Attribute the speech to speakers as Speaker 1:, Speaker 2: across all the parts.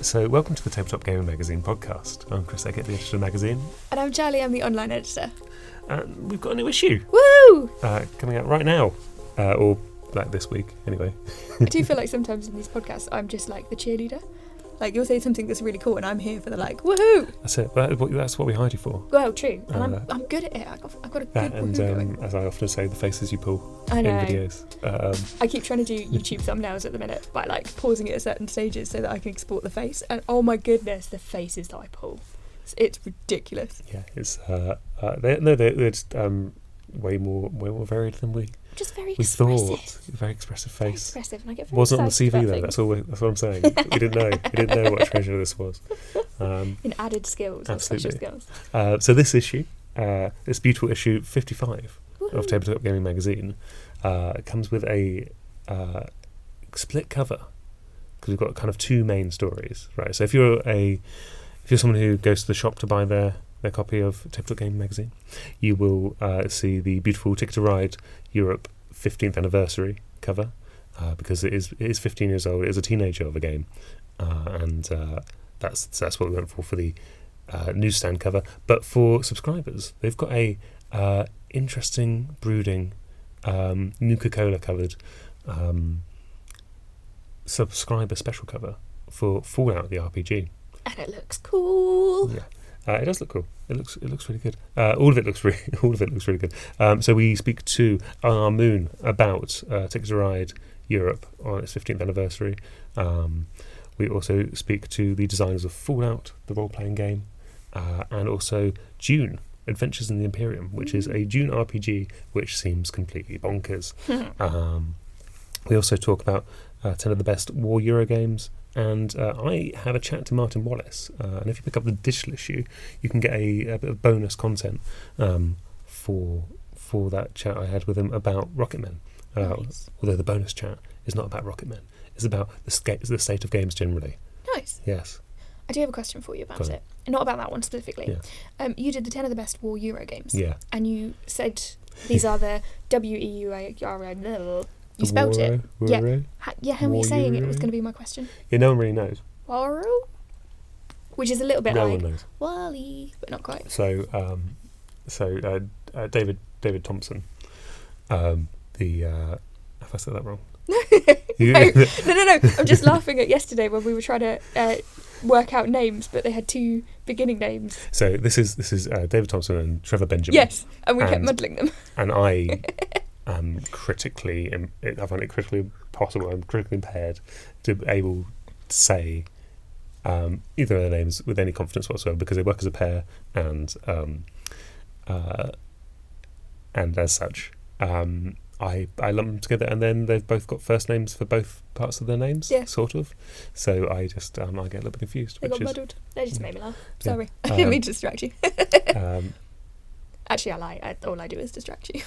Speaker 1: So welcome to the Tabletop Gaming Magazine podcast. I'm Chris Eckert, the editor of the magazine.
Speaker 2: And I'm Charlie, I'm the online editor.
Speaker 1: And we've got a new issue.
Speaker 2: Woo!
Speaker 1: Coming out right now. Or like this week, anyway.
Speaker 2: I do feel like sometimes in these podcasts I'm just like the cheerleader. Like you'll say something that's really cool and I'm here for the like, woohoo!
Speaker 1: That's it. That's what we hired you for.
Speaker 2: Well, true. And I'm good at it. I've got a good
Speaker 1: and
Speaker 2: going.
Speaker 1: as I often say, the faces you pull
Speaker 2: I know.
Speaker 1: in videos.
Speaker 2: I keep trying to do YouTube thumbnails at the minute by like pausing it at certain stages so that I can export the face. And oh my goodness, the faces that I pull. It's ridiculous.
Speaker 1: Yeah, it's they're just way more varied than we
Speaker 2: Just very
Speaker 1: expressive.
Speaker 2: Thought.
Speaker 1: Very expressive face.
Speaker 2: Very expressive, and I get very
Speaker 1: Wasn't on the
Speaker 2: excited
Speaker 1: CV
Speaker 2: about
Speaker 1: though.
Speaker 2: things.
Speaker 1: That's what I'm saying. We didn't know. We didn't know what a treasure this was.
Speaker 2: In added skills or special
Speaker 1: Absolutely.
Speaker 2: skills.
Speaker 1: So this issue, this beautiful issue 55
Speaker 2: Woo-hoo.
Speaker 1: of Tabletop Gaming Magazine, comes with a split cover because we've got kind of two main stories, right? So if you're someone who goes to the shop to buy their copy of Tabletop Gaming Magazine, you will see the beautiful Ticket to Ride Europe 15th anniversary cover because it is 15 years old. It is a teenager of a game, and that's what we went for the newsstand cover. But for subscribers, they've got a interesting brooding Nuka-Cola covered subscriber special cover for Fallout the RPG.
Speaker 2: And it looks cool.
Speaker 1: Yeah. It does look cool. It looks really good. All of it looks really good. So we speak to our Moon about Ticket to Ride Europe on its 15th anniversary. We also speak to the designers of Fallout, the role-playing game, and also Dune, Adventures in the Imperium, which is a Dune RPG which seems completely bonkers. We also talk about 10 of the best war Euro games. And I have a chat to Martin Wallace, and if you pick up the digital issue, you can get a bit of bonus content for that chat I had with him about Rocketmen.
Speaker 2: Nice.
Speaker 1: Although the bonus chat is not about Rocketmen; it's about the state of games generally.
Speaker 2: Nice.
Speaker 1: Yes.
Speaker 2: I do have a question for you about it. Not about that one specifically.
Speaker 1: Yeah.
Speaker 2: You did the 10 of the best war Euro games.
Speaker 1: Yeah.
Speaker 2: And you said these are the WEUR. You spelt it.
Speaker 1: Wuro.
Speaker 2: Yeah, how were you saying it was going to be my question?
Speaker 1: Yeah, no one really knows.
Speaker 2: Waro? Which is a little bit
Speaker 1: No
Speaker 2: like
Speaker 1: one knows.
Speaker 2: Wally, but not quite.
Speaker 1: So David Thompson, have I said that wrong?
Speaker 2: No. I'm just laughing at yesterday when we were trying to work out names, but they had two beginning names.
Speaker 1: So this is David Thompson and Trevor Benjamin.
Speaker 2: Yes, and we kept muddling them.
Speaker 1: And I am I find it critically impossible. I'm critically impaired to be able to say either of their names with any confidence whatsoever because they work as a pair and as such. I lump them together, and then they've both got first names for both parts of their names, sort of. So I just I get a little bit confused.
Speaker 2: They got muddled. They just made me laugh.
Speaker 1: Yeah.
Speaker 2: Sorry, I didn't mean to distract you. Actually, I lie. All I do is distract you.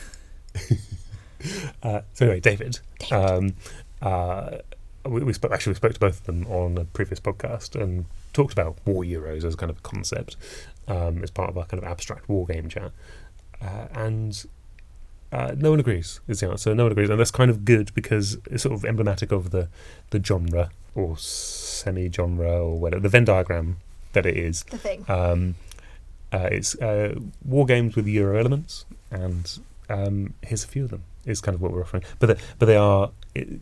Speaker 1: So anyway, David. We spoke to both of them on a previous podcast and talked about war Euros as kind of a concept as part of our kind of abstract war game chat, and no one agrees is the answer. No one agrees, and that's kind of good because it's sort of emblematic of the genre or semi-genre or whatever, the Venn diagram that it is.
Speaker 2: The thing.
Speaker 1: It's war games with Euro elements, and here's a few of them. Is kind of what we're offering, but they are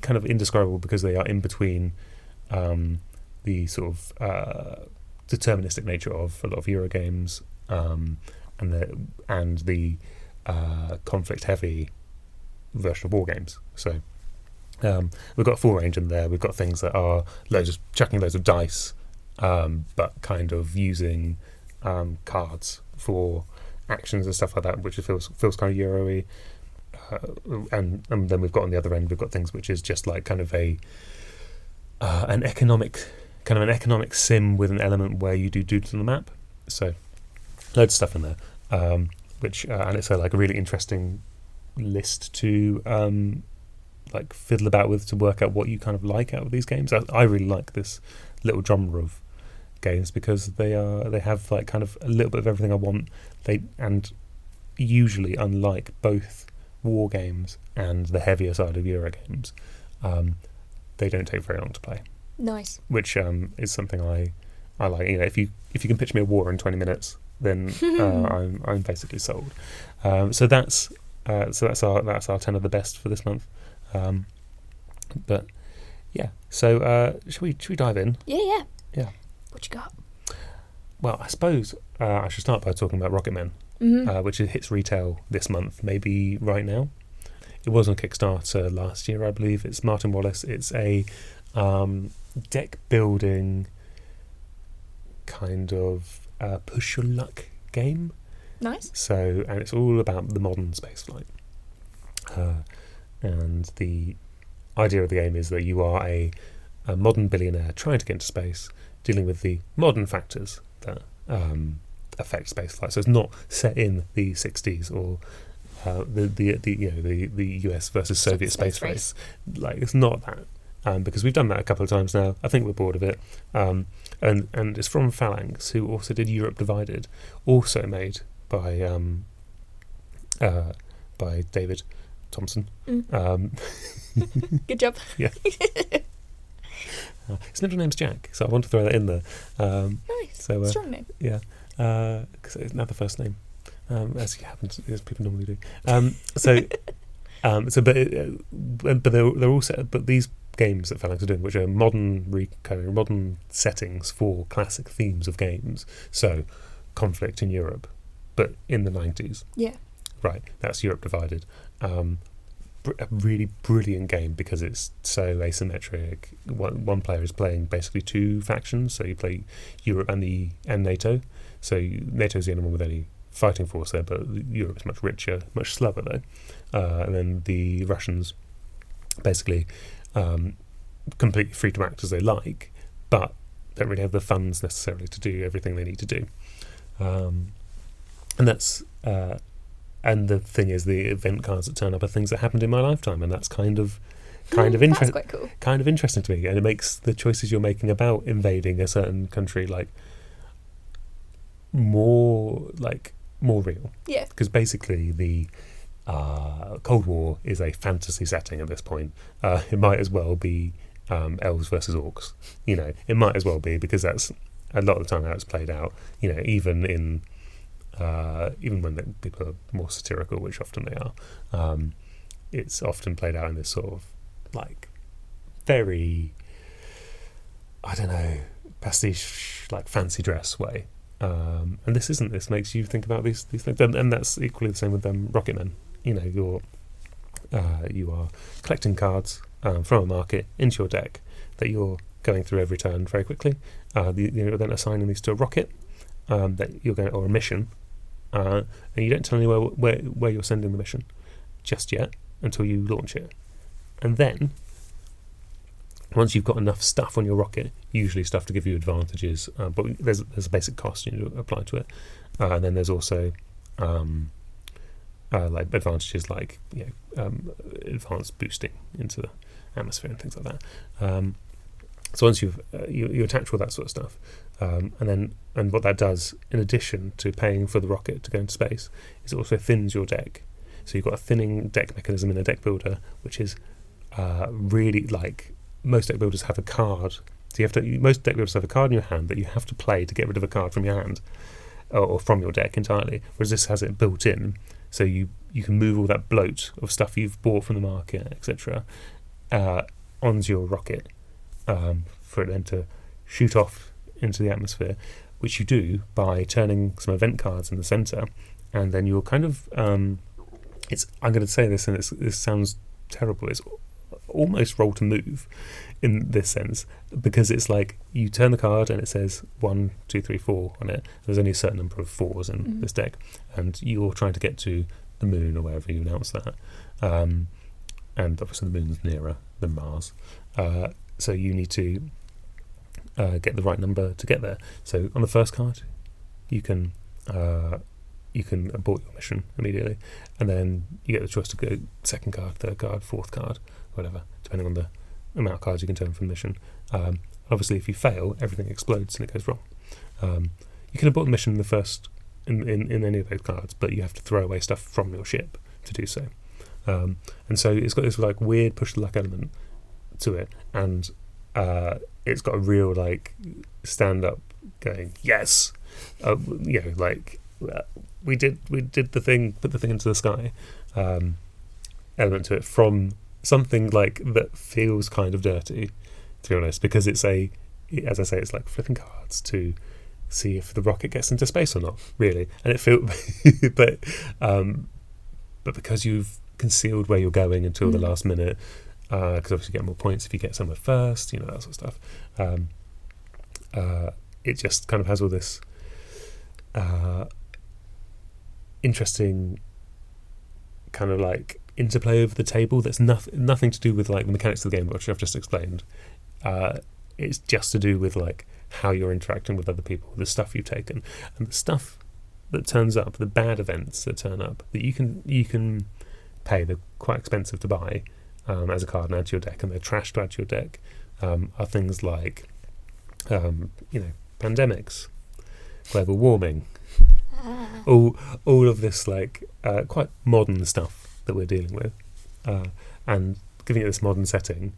Speaker 1: kind of indescribable because they are in between the sort of deterministic nature of a lot of Euro games and the conflict-heavy version of war games. So we've got a full range in there. We've got things that are chucking loads of dice, but kind of using cards for actions and stuff like that, which feels kind of Euro-y. And then we've got on the other end, we've got things which is just like kind of an economic sim with an element where you do doodles on the map. So loads of stuff in there, which and it's a really interesting list to like fiddle about with to work out what you kind of like out of these games. I really like this little genre of games because they have like kind of a little bit of everything I want. And usually, unlike both war games and the heavier side of Euro games, they don't take very long to play.
Speaker 2: Nice.
Speaker 1: which is something I like. You know, if you can pitch me a war in 20 minutes, then I'm basically sold. So that's our 10 of the best for this month. But yeah, so should we dive in?
Speaker 2: Yeah.
Speaker 1: Yeah.
Speaker 2: What you got?
Speaker 1: Well, I suppose I should start by talking about Rocketmen, which hits retail this month, maybe right now. It was on Kickstarter last year, I believe. It's Martin Wallace. It's a deck building kind of push your luck game.
Speaker 2: Nice.
Speaker 1: So, and it's all about the modern spaceflight. And the idea of the game is that you are a modern billionaire trying to get into space, dealing with the modern factors that affect spaceflight. So it's not set in the 60s or the US versus Soviet space race. Like, it's not that, because we've done that a couple of times now. I think we're bored of it. And it's from Phalanx, who also did Europe Divided, also made by David Thompson.
Speaker 2: Good job.
Speaker 1: Yeah. His middle name's Jack, so I want to throw that in there.
Speaker 2: Nice.
Speaker 1: So,
Speaker 2: strong name.
Speaker 1: Yeah, because it's not the first name, as people normally do. But they're all set. But these games that Phalanx are doing, which are modern settings for classic themes of games, so conflict in Europe, but in the 90s.
Speaker 2: Yeah.
Speaker 1: Right, that's Europe Divided. A really brilliant game because it's so asymmetric. One player is playing basically two factions, so you play Europe and NATO. So NATO's the only one with any fighting force there, but Europe's much richer, much slower though. And then the Russians basically completely free to act as they like, but don't really have the funds necessarily to do everything they need to do. And that's and the thing is, the event cards that turn up are things that happened in my lifetime, and that's kind of interesting.
Speaker 2: That's quite cool.
Speaker 1: Kind of interesting to me, and it makes the choices you're making about invading a certain country more real.
Speaker 2: Yeah.
Speaker 1: Because basically the Cold War is a fantasy setting at this point. It might as well be elves versus orcs. You know, it might as well be, because that's a lot of the time how it's played out. You know, even when people are more satirical, which often they are, it's often played out in this sort of very, I don't know, pastiche, fancy dress way. And this makes you think about these things, and that's equally the same with Rocketmen. You know, you are collecting cards from a market into your deck that you're going through every turn very quickly. You're then assigning these to a rocket that you're going, or a mission. And you don't tell anyone where you're sending the mission just yet until you launch it. And then, once you've got enough stuff on your rocket, usually stuff to give you advantages, but there's a basic cost you need to apply to it. And then there's also advantages advanced boosting into the atmosphere and things like that. So once you attach all that sort of stuff, and what that does, in addition to paying for the rocket to go into space, is it also thins your deck. So you've got a thinning deck mechanism in a deck builder, which is really most deck builders have a card. So most deck builders have a card in your hand that you have to play to get rid of a card from your hand or from your deck entirely. Whereas this has it built in, so you can move all that bloat of stuff you've bought from the market, etc., onto your rocket. For it then to shoot off into the atmosphere, which you do by turning some event cards in the centre, and then you're kind of I'm going to say this, and this sounds terrible, it's almost roll to move in this sense, because it's you turn the card and it says 1, 2, 3, 4 on it. There's only a certain number of 4s in this deck, and you're trying to get to the moon or wherever you announce that, and obviously the moon's nearer than Mars, so you need to get the right number to get there. So on the first card, you can abort your mission immediately, and then you get the choice to go second card, third card, fourth card, whatever, depending on the amount of cards you can turn from the mission. Obviously, if you fail, everything explodes and it goes wrong. You can abort the mission in any of those cards, but you have to throw away stuff from your ship to do so. And so it's got this weird push the luck element to it, and it's got a real like stand up going yes, we did the thing, put the thing into the sky element to it, from something like that feels kind of dirty, to be honest, because it's as I say, it's like flipping cards to see if the rocket gets into space or not, really. And it feels but because you've concealed where you're going until the last minute, because obviously you get more points if you get somewhere first, that sort of stuff. It just kind of has all this interesting kind of like interplay over the table that's nothing to do with like the mechanics of the game, which I've just explained. It's just to do with like how you're interacting with other people, the stuff you've taken, and the stuff that turns up, the bad events that turn up that you can pay. They're quite expensive to buy as a card and add to your deck, and they're trash to add to your deck. Are things like pandemics, global warming, all of this like quite modern stuff that we're dealing with, and giving it this modern setting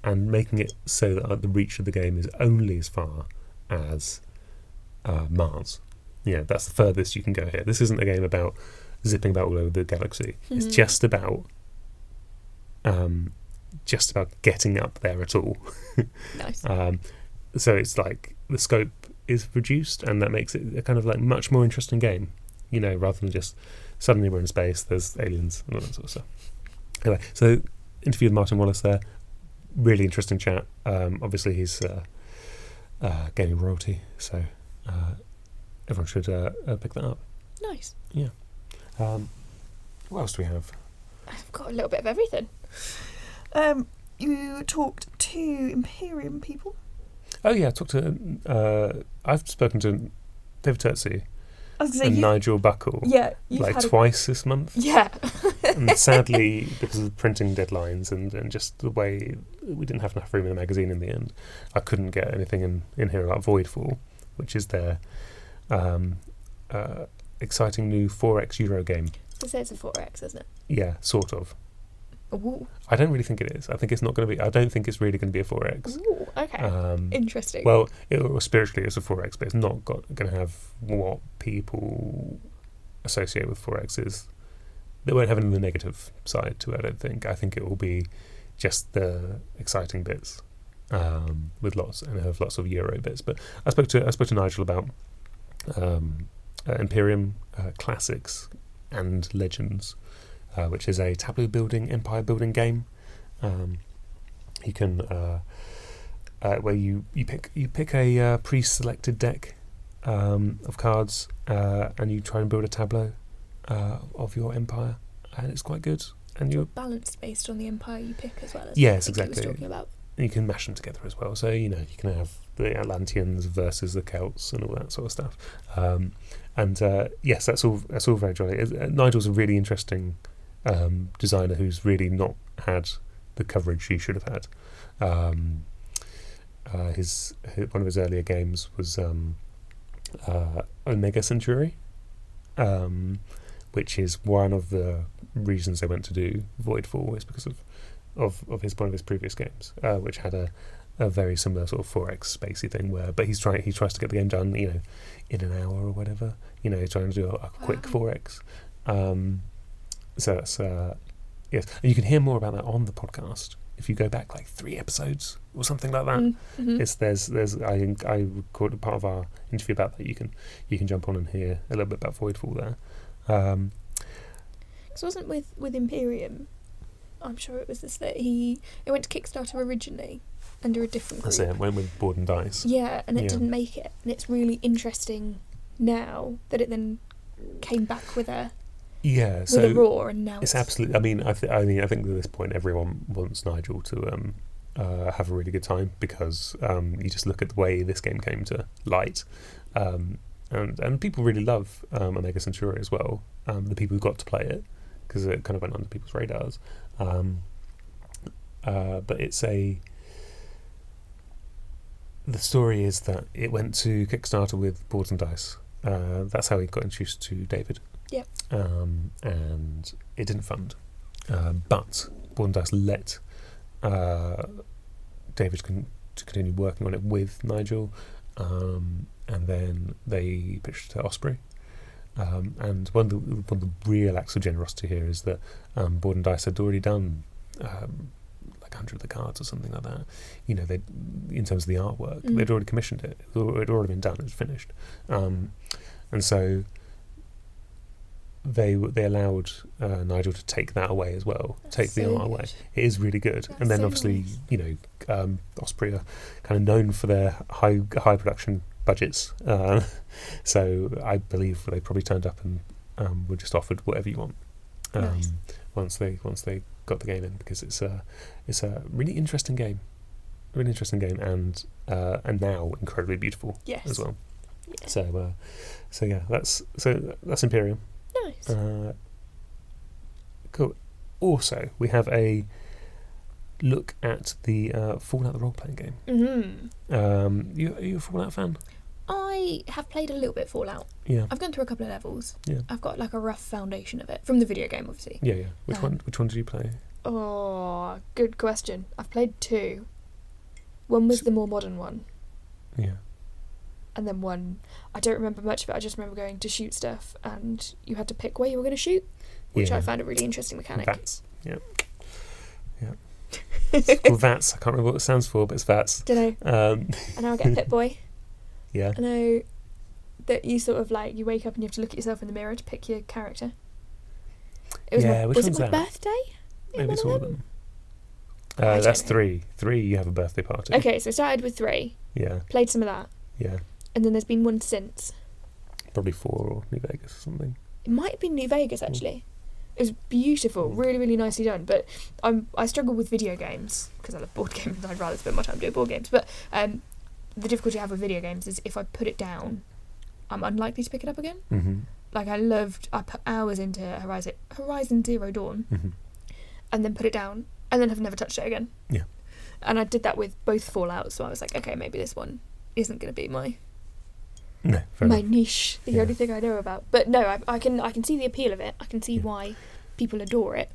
Speaker 1: and making it so that the reach of the game is only as far as Mars. That's the furthest you can go here. This isn't a game about zipping about all over the galaxy. It's just about getting up there at all.
Speaker 2: Nice.
Speaker 1: So it's like the scope is reduced, and that makes it a kind of like much more interesting game, rather than just suddenly we're in space, there's aliens and all that sort of stuff. Anyway, so interview with Martin Wallace there. Really interesting chat. Obviously he's gaining royalty, so everyone should pick that up.
Speaker 2: Nice.
Speaker 1: Yeah. What else do we have?
Speaker 2: I've got a little bit of everything. You talked to Imperium people.
Speaker 1: Oh yeah, I've spoken to David Turtsey and Nigel Buckle.
Speaker 2: Yeah,
Speaker 1: twice this month.
Speaker 2: Yeah.
Speaker 1: And sadly, because of printing deadlines and just the way we didn't have enough room in the magazine in the end, I couldn't get anything in here about Voidfall, which is their exciting new 4X Euro game.
Speaker 2: So say it's a 4X, isn't it?
Speaker 1: Yeah, sort of.
Speaker 2: Ooh.
Speaker 1: I don't really think it is. I think it's not going to be. I don't think it's really going to be a 4X.
Speaker 2: Ooh, okay. Interesting.
Speaker 1: Well, spiritually it's a 4X, but it's not going to have what people associate with 4Xs. They won't have any of the negative side to it, I don't think. I think it will be just the exciting bits with lots of Euro bits. But I spoke to Nigel about Imperium Classics and Legends, which is a tableau building, empire building game. You can where you pick a pre-selected deck of cards, and you try and build a tableau of your empire, and it's quite good. And you're
Speaker 2: balanced based on the empire you pick as well.
Speaker 1: Yes, exactly.
Speaker 2: Was talking about.
Speaker 1: And you can mash them together as well. So you can have the Atlanteans versus the Celts and all that sort of stuff. Yes, that's all very jolly. Nigel's a really interesting designer who's really not had the coverage he should have had. One of his earlier games was Omega Centauri, which is one of the reasons they went to do Voidfall, is because of one of his previous games, which had a very similar sort of 4X spacey thing but he tries to get the game done in an hour or whatever. He's trying to do a quick 4X. So that's yes, and you can hear more about that on the podcast if you go back like 3 episodes or something like that.
Speaker 2: Mm-hmm.
Speaker 1: I recorded part of our interview about that. You can jump on and hear a little bit about Voidfall there.
Speaker 2: Because wasn't with Imperium, I'm sure it was this that it went to Kickstarter originally under a different group.
Speaker 1: That's it. Went with Board and Dice.
Speaker 2: Yeah, and it didn't make it, and it's really interesting now that it then came back with a roar, and now
Speaker 1: it's absolutely. I think at this point everyone wants Nigel to have a really good time, because you just look at the way this game came to light, and people really love Omega Centauri as well. The people who got to play it, because it kind of went under people's radars. But the story is that it went to Kickstarter with Boards and Dice. That's how he got introduced to David.
Speaker 2: Yeah.
Speaker 1: And it didn't fund. But Board and Dice let David to continue working on it with Nigel, and then they pitched to Osprey. And one of the real acts of generosity here is that Board and Dice had already done like 100 of the cards or something like that. You know, they, in terms of the artwork, they'd already commissioned it. It had already been done. It was finished, and so they allowed Nigel to take that away as well. Take the art away. It is really good. And then obviously, you know, Osprey are kind of known for their high production budgets. So I believe they probably turned up and were just offered whatever you want.
Speaker 2: Nice.
Speaker 1: Once they got the game in, because it's a really interesting game. Really interesting game, and now incredibly beautiful as well.
Speaker 2: Yeah.
Speaker 1: So yeah, that's Imperium.
Speaker 2: Nice.
Speaker 1: Cool. Also, we have a look at the Fallout the role-playing game.
Speaker 2: Mm-hmm.
Speaker 1: Are you a Fallout fan?
Speaker 2: I have played a little bit Fallout.
Speaker 1: Yeah.
Speaker 2: I've gone through a couple of levels.
Speaker 1: Yeah.
Speaker 2: I've got like a rough foundation of it from the video game, obviously.
Speaker 1: Yeah. Which one did you play?
Speaker 2: Oh, good question. I've played 2. One was the more modern one.
Speaker 1: Yeah.
Speaker 2: And then one, I don't remember much of it. I just remember going to shoot stuff, and you had to pick where you were going to shoot, which I found a really interesting mechanic.
Speaker 1: VATS. Yeah. It's called VATS. I can't remember what it stands for, but it's VATS.
Speaker 2: Don't know. And now I get Pip-Boy.
Speaker 1: Yeah.
Speaker 2: I know that you sort of like, you wake up and you have to look at yourself in the mirror to pick your character. It was
Speaker 1: which
Speaker 2: was
Speaker 1: one's
Speaker 2: it my
Speaker 1: that?
Speaker 2: birthday?
Speaker 1: Maybe it's all of them.
Speaker 2: I
Speaker 1: That's
Speaker 2: don't know.
Speaker 1: 3. You have a birthday party.
Speaker 2: Okay, so I started with 3.
Speaker 1: Yeah.
Speaker 2: Played some of that.
Speaker 1: Yeah.
Speaker 2: And then there's been one since.
Speaker 1: Probably 4 or New Vegas or something.
Speaker 2: It might have been New Vegas, actually. It was beautiful, really, really nicely done. But I struggle with video games, because I love board games and I'd rather spend my time doing board games. But the difficulty I have with video games is if I put it down, I'm unlikely to pick it up again.
Speaker 1: Mm-hmm.
Speaker 2: Like I put hours into Horizon Zero Dawn, and then put it down, and then have never touched it again.
Speaker 1: Yeah.
Speaker 2: And I did that with both Fallouts, so I was like, okay, maybe this one isn't going to be my niche, the only thing I know about. But no, I can see the appeal of it. I can see why people adore it,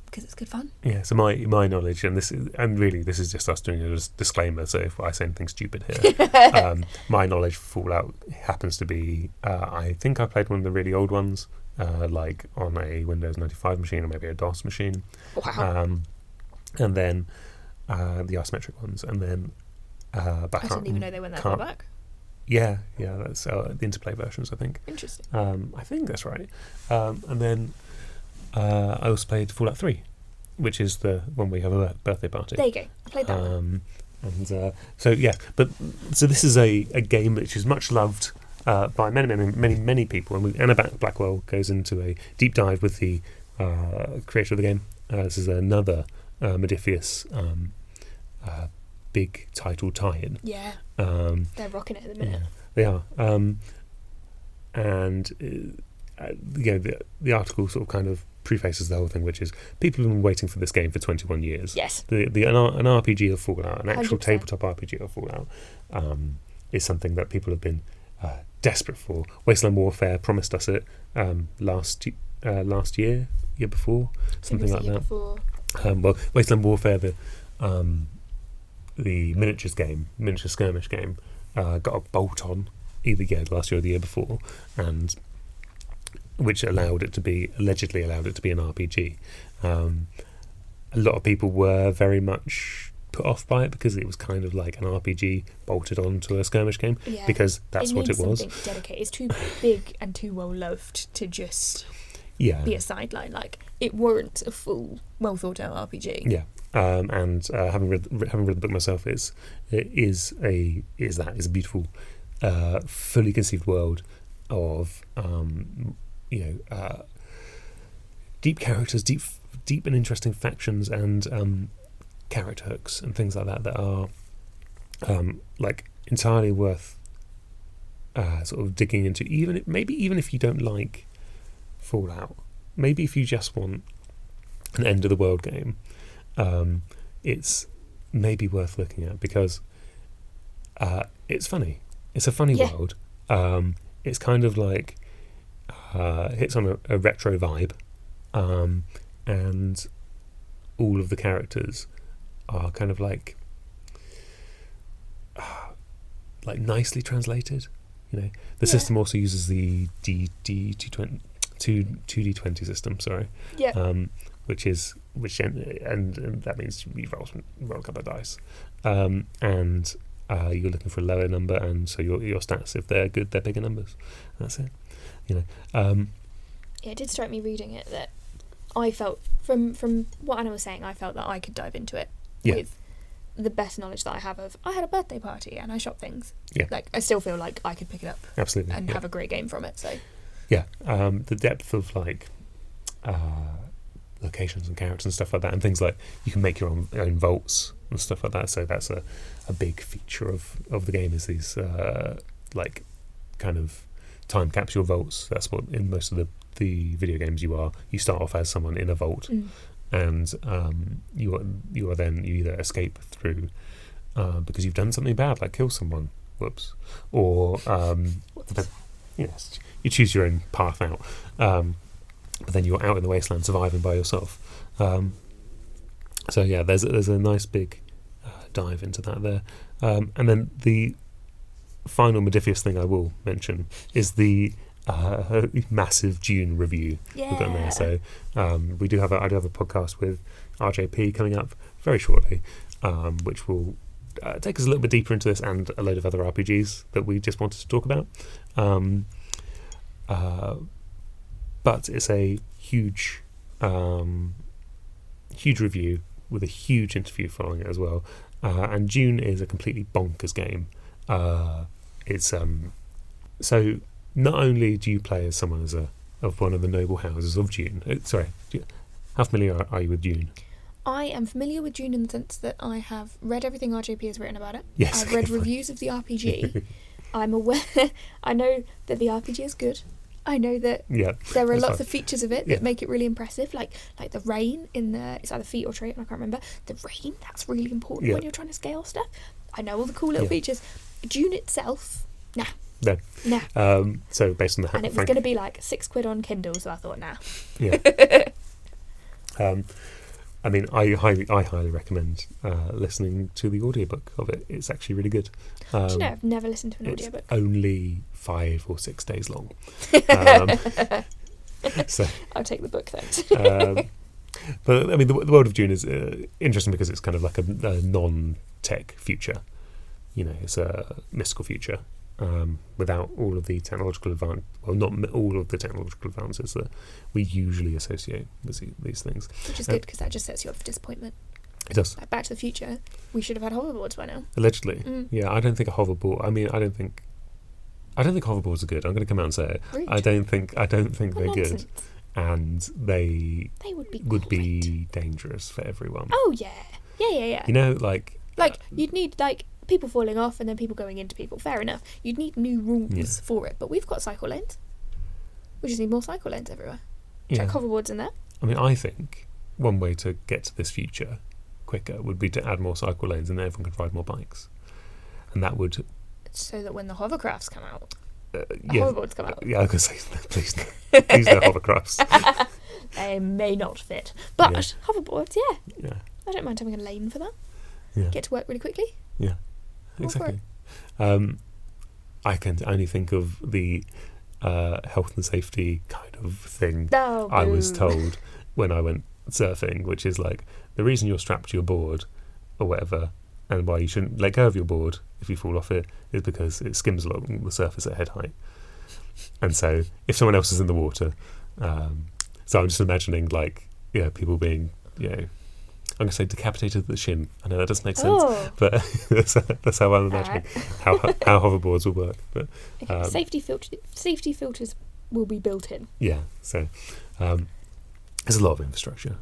Speaker 2: because it's good fun.
Speaker 1: Yeah. So my knowledge, and this is just us doing a disclaimer. So if I say anything stupid here, my knowledge for Fallout happens to be, I think I played one of the really old ones, like on a Windows 95 machine or maybe a DOS machine.
Speaker 2: Wow.
Speaker 1: And then the isometric ones, and then
Speaker 2: I didn't even know they went that far back.
Speaker 1: Yeah, that's the Interplay versions, I think.
Speaker 2: Interesting.
Speaker 1: I think that's right. And then I also played Fallout 3, which is the one where you have a birthday party.
Speaker 2: There you go. I played that one.
Speaker 1: And so this is a game which is much loved by many people, and Anna Blackwell goes into a deep dive with the creator of the game. This is another Modiphius big title tie-in.
Speaker 2: Yeah. They're rocking it at the minute.
Speaker 1: Yeah, they are. And the article sort of kind of prefaces the whole thing, which is people have been waiting for this game for 21 years.
Speaker 2: Yes.
Speaker 1: An RPG of Fallout, an actual
Speaker 2: 100%.
Speaker 1: tabletop RPG of Fallout, is something that people have been desperate for. Wasteland Warfare promised us it last year before, something like that.
Speaker 2: Before.
Speaker 1: Well, Wasteland Warfare, the miniature skirmish game, got a bolt on either last year or the year before, and which allegedly allowed it to be an RPG. A lot of people were very much put off by it because it was kind of like an RPG bolted onto a skirmish game, because that's what it was.
Speaker 2: Something dedicated. It's too big and too well loved to just be a sideline. Like, it warrants a full, well thought out RPG.
Speaker 1: Yeah. And having read the book myself, it is a beautiful, fully conceived world of deep characters, deep and interesting factions, and character hooks and things like that are like entirely worth sort of digging into. Even if you don't like Fallout, maybe if you just want an end of the world game, it's maybe worth looking at, because it's funny. It's a funny world. It's kind of like hits on a retro vibe, and all of the characters are kind of like like nicely translated. You know, the system also uses the D2D20 system. Sorry, which and that means you roll a couple of dice, and you're looking for a lower number, and so your stats, if they're good, they're bigger numbers. That's it. You know.
Speaker 2: It did strike me reading it that I felt from what Anna was saying, I felt that I could dive into it with the best knowledge that I have of I had a birthday party and I shop things.
Speaker 1: Yeah.
Speaker 2: Like I still feel like I could pick it up
Speaker 1: Absolutely.
Speaker 2: and have a great game from it. So
Speaker 1: the depth of like locations and characters and stuff like that, and things like you can make your own vaults and stuff like that. So that's a big feature of the game, is these like kind of time capsule vaults. That's what in most of the video games you start off as someone in a vault. And you either escape through because you've done something bad, like kill someone, whoops, or yes, you choose your own path out, but then you're out in the wasteland surviving by yourself. So yeah, there's a nice big dive into that there, and then the final Modifius thing I will mention is the massive Dune review we've got in there. So I do have a podcast with RJP coming up very shortly, which will take us a little bit deeper into this and a load of other RPGs that we just wanted to talk about. But it's a huge review with a huge interview following it as well. And Dune is a completely bonkers game. It's so. Not only do you play as someone of one of the noble houses of Dune. How familiar are you with Dune?
Speaker 2: I am familiar with Dune in the sense that I have read everything RJP has written about it.
Speaker 1: Yes,
Speaker 2: I've read reviews of the RPG. I'm aware. I know that the RPG is good. I know that there are lots of features of it that make it really impressive, like the rain in the, it's either feet or trait, I can't remember. The rain, that's really important when you're trying to scale stuff. I know all the cool little features. Dune itself, nah.
Speaker 1: No. So based on the
Speaker 2: and it was going to be like £6 on Kindle, so I thought, nah.
Speaker 1: Yeah. I mean, I highly recommend listening to the audiobook of it. It's actually really good.
Speaker 2: Do you know, I've never listened to an audiobook.
Speaker 1: It's only 5 or 6 days long. So
Speaker 2: I'll take the book, thanks.
Speaker 1: But I mean, the world of Dune is interesting because it's kind of like a non-tech future. You know, it's a mystical future. Without all of the technological not all of the technological advances that we usually associate with these things.
Speaker 2: Which is good, because that just sets you up for disappointment.
Speaker 1: It does.
Speaker 2: Like Back to the Future, we should have had hoverboards by now.
Speaker 1: Allegedly. Yeah, I don't think a hoverboard. I mean, I don't think hoverboards are good. I'm going to come out and say it.
Speaker 2: Rude.
Speaker 1: I don't think they're
Speaker 2: nonsense.
Speaker 1: good, and they
Speaker 2: would
Speaker 1: be dangerous for everyone.
Speaker 2: Oh yeah. You
Speaker 1: know, like
Speaker 2: you'd need people falling off and then people going into people. Fair enough. You'd need new rules for it, but we've got cycle lanes. We just need more cycle lanes everywhere. Check hoverboards in there.
Speaker 1: I mean, I think one way to get to this future quicker would be to add more cycle lanes, and then everyone could ride more bikes, and that would.
Speaker 2: So that when the hovercrafts come out, hoverboards come out.
Speaker 1: Yeah, I was going to say, please no hovercrafts.
Speaker 2: They may not fit, but hoverboards, yeah. I don't mind having a lane for that.
Speaker 1: Yeah.
Speaker 2: Get to work really quickly.
Speaker 1: Yeah. Exactly. I can only think of the health and safety kind of thing I was told when I went surfing, which is like the reason you're strapped to your board or whatever, and why you shouldn't let go of your board if you fall off it, is because it skims along the surface at head height. And so if someone else is in the water, so I'm just imagining people being I'm going to say decapitated at the shin. I know that doesn't make sense, but that's how I'm imagining how hoverboards will work. But
Speaker 2: safety filters will be built in.
Speaker 1: Yeah, so there's a lot of infrastructure.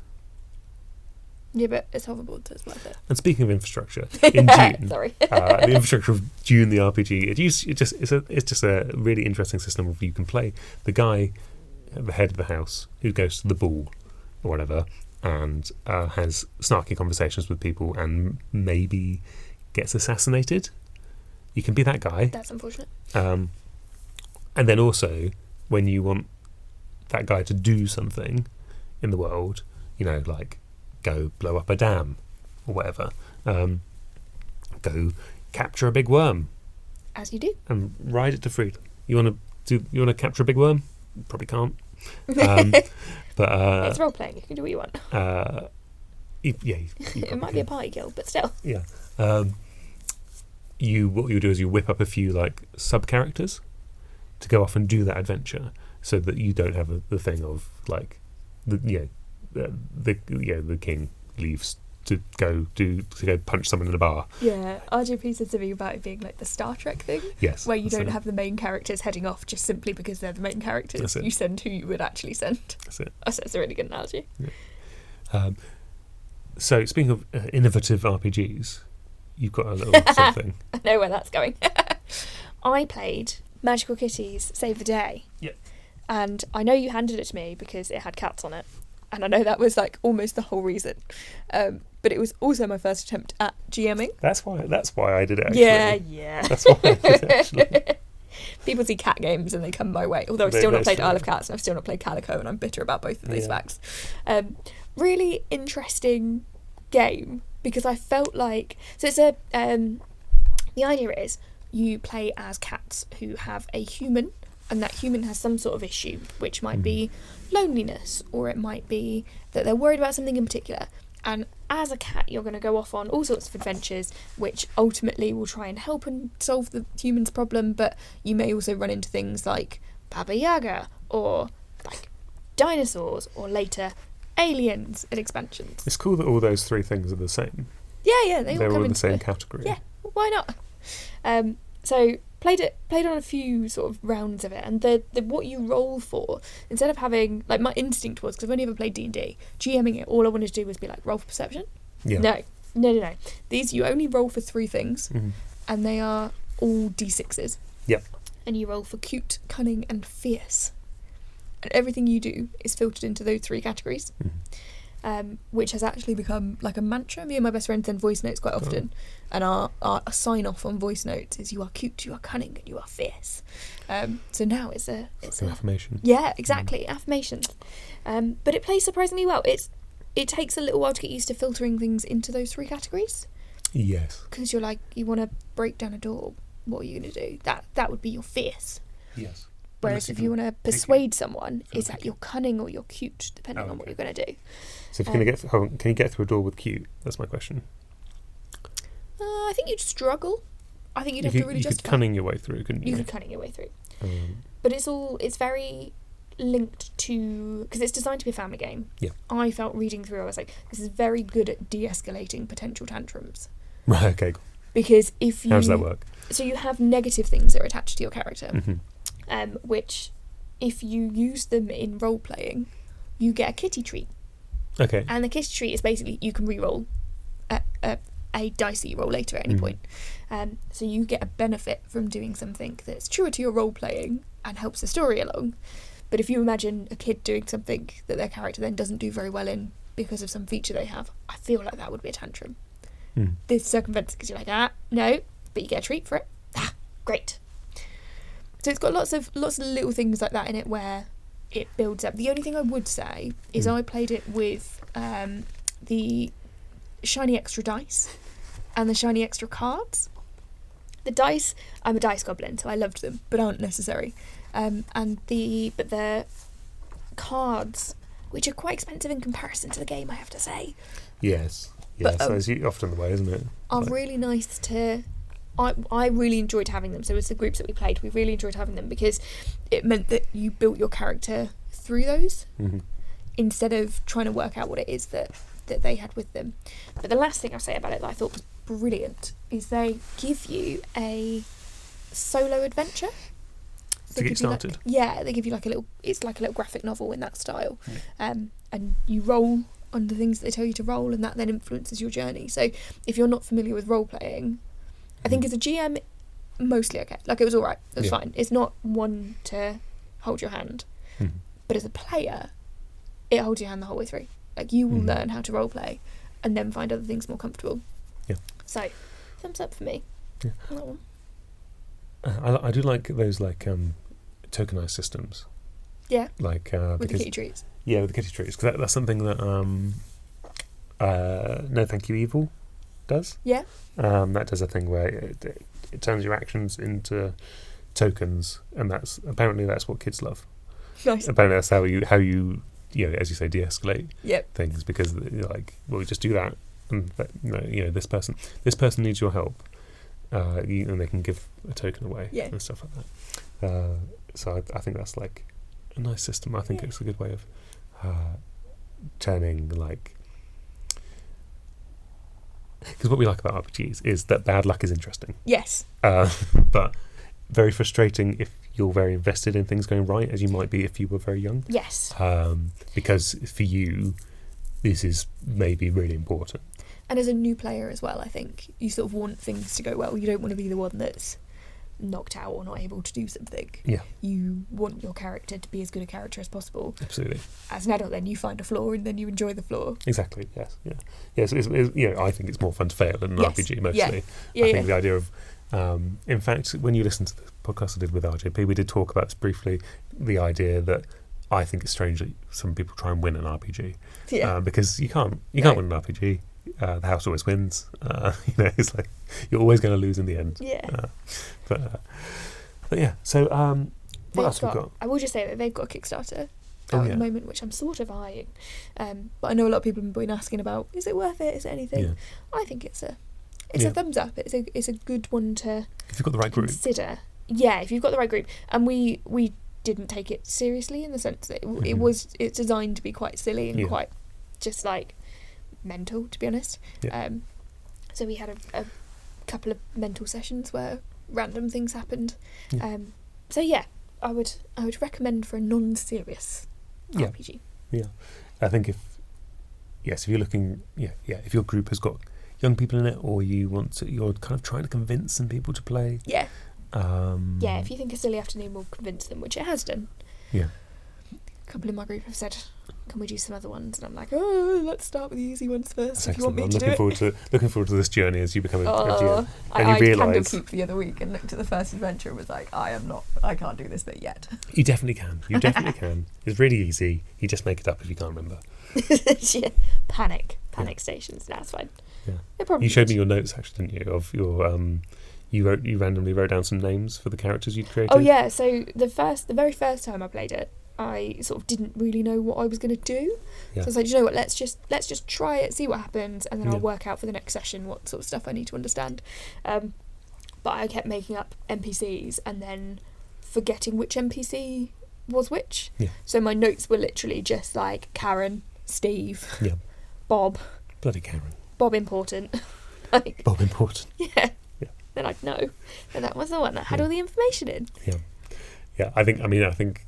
Speaker 2: Yeah, but it's hoverboard, so it's worth it.
Speaker 1: And speaking of infrastructure, in Dune,
Speaker 2: sorry,
Speaker 1: the infrastructure of Dune the RPG, it's just a really interesting system where you can play the guy at the head of the house who goes to the ball or whatever, and has snarky conversations with people and maybe gets assassinated. You can be that guy.
Speaker 2: That's unfortunate.
Speaker 1: And then also, when you want that guy to do something in the world, like go blow up a dam or whatever, go capture a big worm,
Speaker 2: As you do.
Speaker 1: And ride it to freedom. You want to capture a big worm? Probably can't. But
Speaker 2: it's role playing. You can do what you want. It might be a party kill, but still.
Speaker 1: Yeah. What you do is you whip up a few like sub characters to go off and do that adventure, so that you don't have the thing of like the king leaves to go punch someone in a bar.
Speaker 2: Yeah, RJP said something about it being like the Star Trek thing.
Speaker 1: Yes.
Speaker 2: Where you don't have the main characters heading off just simply because they're the main characters.
Speaker 1: That's it.
Speaker 2: You send who you would actually send.
Speaker 1: That's it.
Speaker 2: That's a really good analogy.
Speaker 1: Yeah. So speaking of innovative RPGs, you've got a little something.
Speaker 2: I know where that's going. I played Magical Kitties Save the Day.
Speaker 1: Yep.
Speaker 2: And I know you handed it to me because it had cats on it. And I know that was like almost the whole reason. But it was also my first attempt at GMing.
Speaker 1: That's why I did it, actually.
Speaker 2: Yeah.
Speaker 1: That's why I did it, actually.
Speaker 2: People see cat games and they come my way. Although I've still not played Isle of Cats and I've still not played Calico, and I'm bitter about both of those facts. Really interesting game because I felt like... So it's a... the idea is you play as cats who have a human, and that human has some sort of issue, which might be loneliness, or it might be that they're worried about something in particular. And as a cat, you're going to go off on all sorts of adventures, which ultimately will try and help and solve the human's problem, but you may also run into things like Baba Yaga, or like dinosaurs, or later aliens and expansions.
Speaker 1: It's cool that all those three things are the same.
Speaker 2: Yeah,
Speaker 1: They're all in the same category.
Speaker 2: Yeah, why not? So played on a few sort of rounds of it, and the what you roll for, instead of having, like, my instinct was, because I've only ever played D&D, GMing it, all I wanted to do was be like, roll for perception.
Speaker 1: Yeah.
Speaker 2: No. These, you only roll for 3 things, and they are all D6s.
Speaker 1: Yep.
Speaker 2: And you roll for cute, cunning, and fierce. And everything you do is filtered into those 3 categories. Which has actually become like a mantra. Me and my best friend send voice notes quite often, and our sign off on voice notes is, you are cute, you are cunning, and you are fierce. So now it's an
Speaker 1: affirmation.
Speaker 2: Yeah, exactly, affirmations. But it plays surprisingly well. It takes a little while to get used to filtering things into those 3 categories.
Speaker 1: Yes.
Speaker 2: Because you're like, you want to break down a door, what are you going to do? That would be your fierce.
Speaker 1: Yes.
Speaker 2: Whereas if you want to persuade someone, is that you're cunning or you're cute, depending on what you're going to do.
Speaker 1: So if you're going to can you get through a door with cute? That's my question.
Speaker 2: I think you'd struggle. I think you'd have to really justify.
Speaker 1: You could cunning your way through, couldn't you?
Speaker 2: You could cunning your way through. But it's very linked to, because it's designed to be a family game.
Speaker 1: Yeah.
Speaker 2: I felt reading through, I was like, this is very good at de-escalating potential tantrums.
Speaker 1: Right, okay.
Speaker 2: Because if you...
Speaker 1: How does that work?
Speaker 2: So you have negative things that are attached to your character, which, if you use them in role-playing, you get a kitty treat.
Speaker 1: Okay.
Speaker 2: And the kitty treat is basically, you can re-roll a dice that you roll later at any point. So you get a benefit from doing something that's truer to your role-playing and helps the story along. But if you imagine a kid doing something that their character then doesn't do very well in because of some feature they have, I feel like that would be a tantrum. This circumvents, because you're like, no, but you get a treat for it. Great. So it's got lots of little things like that in it where it builds up. The only thing I would say is I played it with the shiny extra dice and the shiny extra cards. The dice, I'm a dice goblin, so I loved them, but aren't necessary. But the cards, which are quite expensive in comparison to the game, I have to say.
Speaker 1: Yes, that's often the way, isn't it?
Speaker 2: Are really nice to... I really enjoyed having them. So as the groups that we played, we really enjoyed having them because it meant that you built your character through those instead of trying to work out what it is that they had with them. But the last thing I'll say about it that I thought was brilliant is they give you a solo adventure.
Speaker 1: To get started?
Speaker 2: They give you like a little graphic novel in that style. And you roll on the things that they tell you to roll, and that then influences your journey. So if you're not familiar with role-playing, I think as a GM, mostly okay. Like, it was all right. It was fine. It's not one to hold your hand. But as a player, it holds your hand the whole way through. Like, you will learn how to role-play and then find other things more comfortable. Yeah. So, thumbs up for me. Yeah. That one.
Speaker 1: I do like those, like, tokenized systems.
Speaker 2: Yeah.
Speaker 1: Like,
Speaker 2: with the kitty treats.
Speaker 1: Yeah, with the kitty treats. Because that's something that No Thank You Evil does.
Speaker 2: Yeah.
Speaker 1: That does a thing where it turns your actions into tokens, and that's what kids love.
Speaker 2: Nice.
Speaker 1: Apparently that's how you as you say, de-escalate
Speaker 2: Yep.
Speaker 1: things, because you're like, well, we just do that, and this person needs your help, and they can give a token away and stuff like that. So I think that's like a nice system. I think it's a good way of turning, like, because what we like about RPGs is that bad luck is interesting.
Speaker 2: Yes.
Speaker 1: But very frustrating if you're very invested in things going right, as you might be if you were very young.
Speaker 2: Yes.
Speaker 1: Because for you, this is maybe really important.
Speaker 2: And as a new player as well, I think you sort of want things to go well. You don't want to be the one that's knocked out or not able to do something.
Speaker 1: Yeah.
Speaker 2: You want your character to be as good a character as possible.
Speaker 1: Absolutely.
Speaker 2: As an adult, then you find a flaw and then you enjoy the flaw.
Speaker 1: Exactly. Yes. Yeah. Yes. I think it's more fun to fail than an RPG mostly.
Speaker 2: Yeah.
Speaker 1: I think the idea of, in fact, when you listen to the podcast I did with RJP, we did talk about this briefly. The idea that I think it's strange that some people try and win an RPG, because you can't win an RPG. The house always wins. It's like you're always going to lose in the end.
Speaker 2: Yeah.
Speaker 1: But yeah. So what else have we got?
Speaker 2: I will just say that they've got a Kickstarter at the moment, which I'm sort of eyeing. But I know a lot of people have been asking about, is it worth it? Is it anything? Yeah. I think it's a thumbs up. It's a good one to,
Speaker 1: if you've got the right group,
Speaker 2: consider. Yeah, if you've got the right group. And we didn't take it seriously in the sense that it's designed to be quite silly and quite just like mental, to be honest.
Speaker 1: Yeah.
Speaker 2: So we had a couple of mental sessions where random things happened.
Speaker 1: Yeah.
Speaker 2: So yeah, I would recommend for a non-serious RPG.
Speaker 1: Yeah, I think if you're looking, if your group has got young people in it, or you're kind of trying to convince some people to play.
Speaker 2: Yeah. If you think a silly afternoon will convince them, which it has done.
Speaker 1: Yeah.
Speaker 2: A couple in my group have said, can we do some other ones? And I'm like, let's start with the easy ones first. If you want me to do it.
Speaker 1: Looking forward to this journey as you become a GM.
Speaker 2: And you realise... I candle keep the other week and looked at the first adventure and was like, I can't do this bit yet.
Speaker 1: You definitely can. It's really easy. You just make it up if you can't remember.
Speaker 2: Panic stations. That's fine.
Speaker 1: Yeah. You showed me your notes, actually, didn't you? Of your you randomly wrote down some names for the characters you'd created.
Speaker 2: Oh yeah. So the very first time I played it, I sort of didn't really know what I was going to do.
Speaker 1: Yeah.
Speaker 2: So I was like, you know what, let's just try it, see what happens, and then I'll work out for the next session what sort of stuff I need to understand. But I kept making up NPCs and then forgetting which NPC was which.
Speaker 1: Yeah.
Speaker 2: So my notes were literally just like Karen, Steve, Bob.
Speaker 1: Bloody Karen.
Speaker 2: Bob important.
Speaker 1: Bob important.
Speaker 2: Yeah. Then I'd know. And that was the one that had all the information in.
Speaker 1: Yeah. Yeah, I think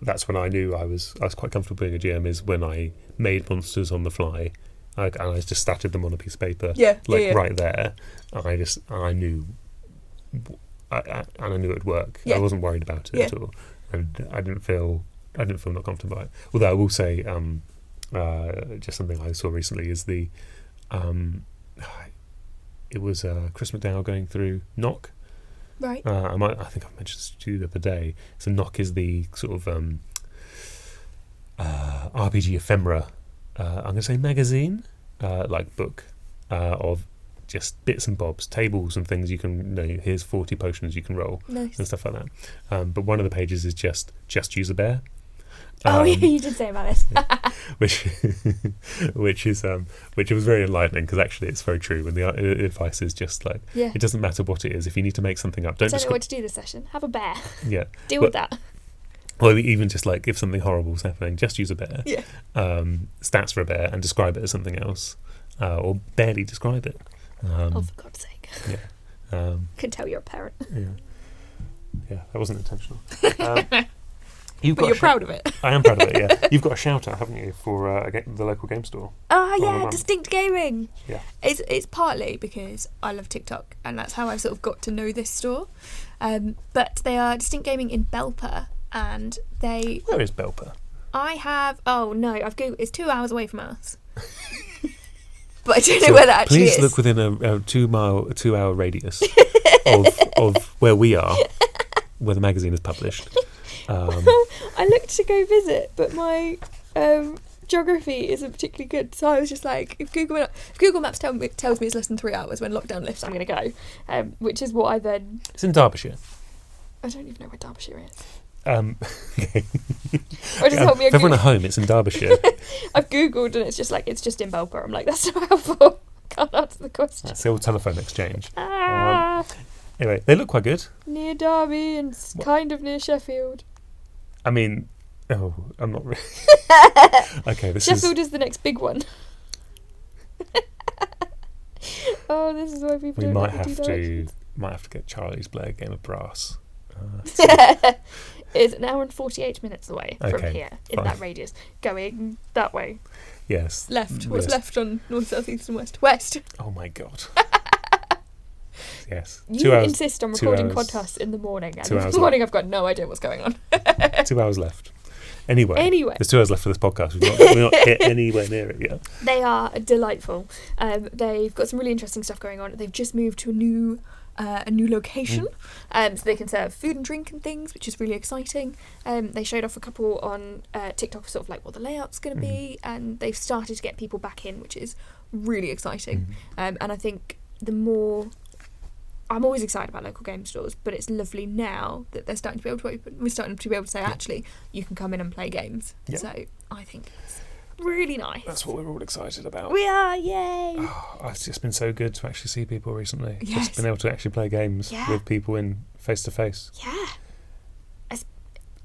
Speaker 1: that's when I knew I was quite comfortable being a GM, is when I made monsters on the fly, and I just started them on a piece of paper, right there. And I knew it would work. Yeah. I wasn't worried about it at all, and I didn't feel not comfortable by it. Although I will say, just something I saw recently is the, it was Chris McDowell going through Knock.
Speaker 2: Right.
Speaker 1: I think I've mentioned this to you the other day. So Knock is the sort of RPG ephemera. I'm going to say magazine, like book of just bits and bobs, tables and things you can. Here's 40 potions you can roll,
Speaker 2: nice,
Speaker 1: and stuff like that. But one of the pages is just use a bear.
Speaker 2: You did say about this.
Speaker 1: which was very enlightening, because actually it's very true. And the advice is just like, it doesn't matter what it is. If you need to make something up, don't
Speaker 2: know what to do this session. Have a bear.
Speaker 1: Yeah.
Speaker 2: Deal with that.
Speaker 1: Or even just like, if something horrible is happening, just use a bear.
Speaker 2: Yeah.
Speaker 1: Stats for a bear and describe it as something else, or barely describe it.
Speaker 2: For God's sake.
Speaker 1: Yeah.
Speaker 2: Can tell you're a parent.
Speaker 1: Yeah, that wasn't intentional.
Speaker 2: But you're proud of it.
Speaker 1: I am proud of it, yeah. You've got a shout out, haven't you, for the local game store?
Speaker 2: Oh, yeah, Distinct Gaming.
Speaker 1: Yeah.
Speaker 2: It's partly because I love TikTok, and that's how I've sort of got to know this store. But they are Distinct Gaming in Belper, and they...
Speaker 1: Where is Belper?
Speaker 2: I've Googled, it's 2 hours away from us. But I don't know where that actually is.
Speaker 1: Please look within a 2 hour radius of where we are, where the magazine is published.
Speaker 2: I looked to go visit, but my geography isn't particularly good, so I was just like, if Google Maps tells me it's less than 3 hours when lockdown lifts, I'm going to go, which is what I then...
Speaker 1: It's in Derbyshire.
Speaker 2: I don't even know where Derbyshire is.
Speaker 1: Okay.
Speaker 2: Or just help me.
Speaker 1: If everyone at home, it's in Derbyshire.
Speaker 2: I've Googled and it's just like, it's just in Belper. I'm like, that's not helpful. Can't answer the question.
Speaker 1: That's the old telephone exchange. Anyway, they look quite good.
Speaker 2: Near Derby and kind of near Sheffield.
Speaker 1: I mean, I'm not really... Okay,
Speaker 2: Sheffield is the next big one. Oh, this is why people
Speaker 1: we
Speaker 2: don't
Speaker 1: might
Speaker 2: like
Speaker 1: have to get Charlie to play a game of brass.
Speaker 2: It's an hour and 48 minutes away from here, in
Speaker 1: fine.
Speaker 2: that radius, going that way.
Speaker 1: Yes.
Speaker 2: Left. What's left on north, south, east and west? West.
Speaker 1: Oh my god. Yes.
Speaker 2: You insist on recording podcasts in the morning, and in the morning I've got no idea what's going on.
Speaker 1: 2 hours left. Anyway, there's 2 hours left for this podcast. We're not hit anywhere near it yet.
Speaker 2: They are delightful. They've got some really interesting stuff going on. They've just moved to a new location, so they can serve food and drink and things, which is really exciting. They showed off a couple on TikTok, sort of like what the layout's going to be, and they've started to get people back in, which is really exciting. And I think the more... I'm always excited about local game stores, but it's lovely now that they're starting to be able to open. We're starting to be able to say, actually, you can come in and play games. Yep. So I think it's really nice.
Speaker 1: That's what we're all excited about.
Speaker 2: We are, yay!
Speaker 1: Oh, it's just been so good to actually see people recently.
Speaker 2: Yes.
Speaker 1: Just been able to actually play games with people in face to face.
Speaker 2: Yeah.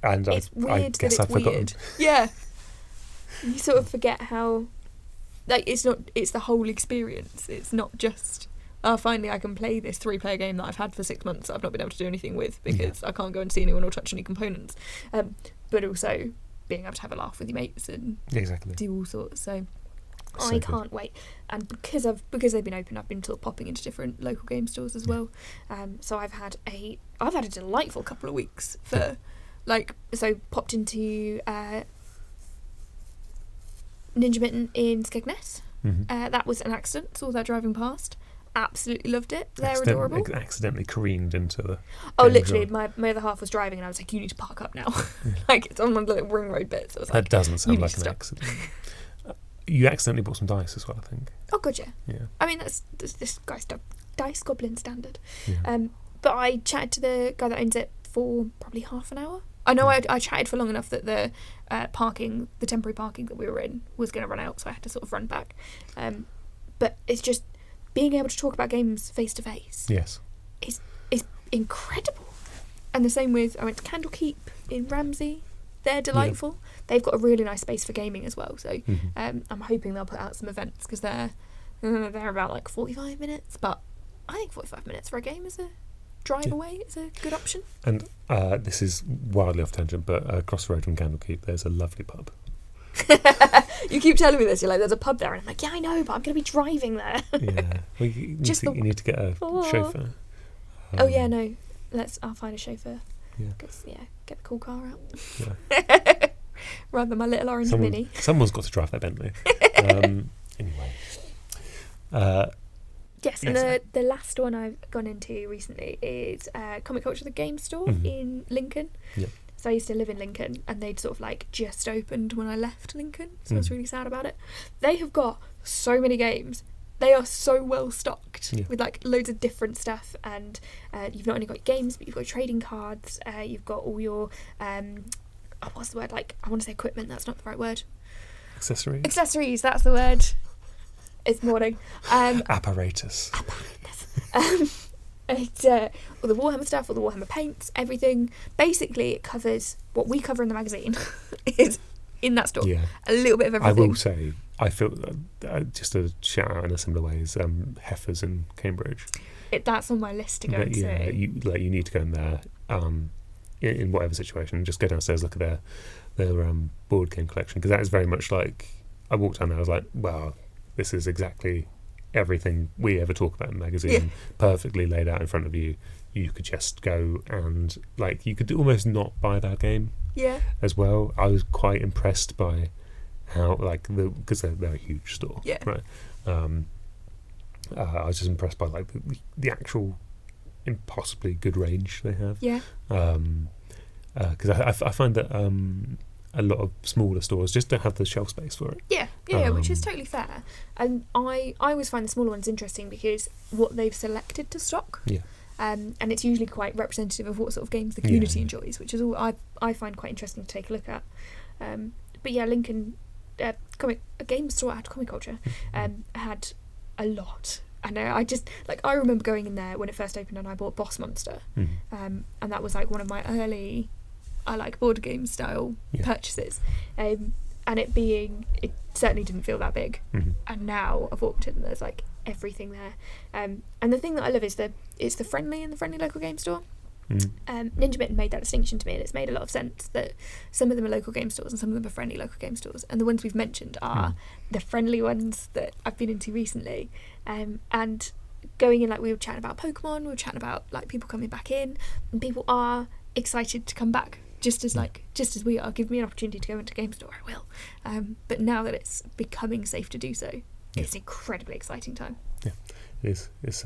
Speaker 1: And
Speaker 2: it's weird
Speaker 1: I guess I've forgotten.
Speaker 2: Weird. Yeah. You sort of forget how, like, it's the whole experience. It's not just... finally I can play this 3-player game that I've had for 6 months that I've not been able to do anything with because I can't go and see anyone or touch any components. But also being able to have a laugh with your mates and do all sorts. So I can't wait. And because they've been open, I've been sort of popping into different local game stores as well. So I've had a delightful couple of weeks for popped into Ninja Mitten in Skegness. That was an accident, saw that driving past. Absolutely loved it. They're adorable.
Speaker 1: Accidentally careened into the...
Speaker 2: literally, my other half was driving and I was like, you need to park up now. Like, it's on one of the little ring road bits. So
Speaker 1: that doesn't sound like an accident. You accidentally bought some dice as well, I think.
Speaker 2: Oh, good, yeah. I mean, that's this guy's dice goblin standard. Yeah. But I chatted to the guy that owns it for probably half an hour. I know I chatted for long enough that the temporary parking that we were in was going to run out, so I had to sort of run back. But it's just... being able to talk about games face to face is incredible. And the same with, I went to Candlekeep in Ramsey. They're delightful. They've got a really nice space for gaming as well. So I'm hoping they'll put out some events because they're about like 45 minutes. But I think 45 minutes for a game is a drive away is a good option. And
Speaker 1: this is wildly off tangent, but across the road from Candlekeep there's a lovely pub.
Speaker 2: You keep telling me this. You're like, there's a pub there, and I'm like, yeah, I know, but I'm going to be driving there.
Speaker 1: Yeah, well, you need to get a chauffeur.
Speaker 2: I'll find a chauffeur.
Speaker 1: Yeah,
Speaker 2: get the cool car out.
Speaker 1: Yeah.
Speaker 2: Rather than my little orange Mini.
Speaker 1: Someone's got to drive that Bentley. Anyway.
Speaker 2: Yes, and the last one I've gone into recently is Comic Culture, the game store in Lincoln. Yeah. So I used to live in Lincoln, and they'd sort of like just opened when I left Lincoln, so I was really sad about it. They have got so many games. They are so well stocked with like loads of different stuff, and you've not only got games, but you've got trading cards. You've got all your what's the word? Like, I want to say equipment. That's not the right word.
Speaker 1: Accessories.
Speaker 2: Accessories. That's the word. It's morning.
Speaker 1: Apparatus.
Speaker 2: It's all the Warhammer stuff, all the Warhammer paints, everything. Basically, it covers what we cover in the magazine is in that store. Yeah. A little bit of everything.
Speaker 1: I will say, I feel just a shout out in a similar way is Heifers in Cambridge.
Speaker 2: That's on my list to go and see.
Speaker 1: Yeah, you need to go in there in whatever situation. Just go downstairs, look at their board game collection, because that is very much like, I walked down there, I was like, wow, this is exactly everything we ever talk about in the magazine, perfectly laid out in front of you. You could just go and like, you could almost not buy that game as well. I was quite impressed by how, like, because they're a huge store, right? I was just impressed by like the actual impossibly good range they have. Because I find that a lot of smaller stores just don't have the shelf space for it.
Speaker 2: Yeah, which is totally fair. And I always find the smaller ones interesting because what they've selected to stock.
Speaker 1: Yeah.
Speaker 2: And it's usually quite representative of what sort of games the community enjoys, which is all I find quite interesting to take a look at. But yeah, Lincoln a game store at Comic Culture had a lot. And I remember going in there when it first opened and I bought Boss Monster. And that was like one of my early board game style purchases. And it certainly didn't feel that big. And now I've walked in and there's like everything there. And the thing that I love is it's the friendly and the friendly local game store. Ninja Mitten made that distinction to me, and it's made a lot of sense that some of them are local game stores and some of them are friendly local game stores, and the ones we've mentioned are the friendly ones that I've been into recently. And going in, like, we were chatting about Pokemon, we were chatting about like people coming back in, and people are excited to come back just as we are. Give me an opportunity to go into a game store, I will. But now that it's becoming safe to do so, it's an incredibly exciting time. Yeah,
Speaker 1: it is. It's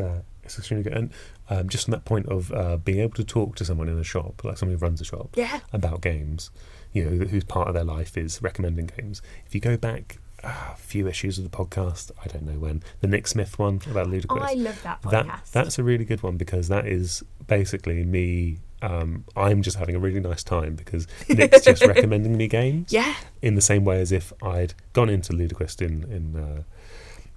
Speaker 1: extremely good. And just on that point of being able to talk to someone in a shop, like someone who runs a shop, about games, whose part of their life is recommending games. If you go back a few issues of the podcast, I don't know when, the Nick Smith one about Ludicrous.
Speaker 2: I love that podcast.
Speaker 1: That's a really good one because that is basically me. I'm just having a really nice time because Nick's just recommending me games.
Speaker 2: Yeah.
Speaker 1: In the same way as if I'd gone into Ludicrous in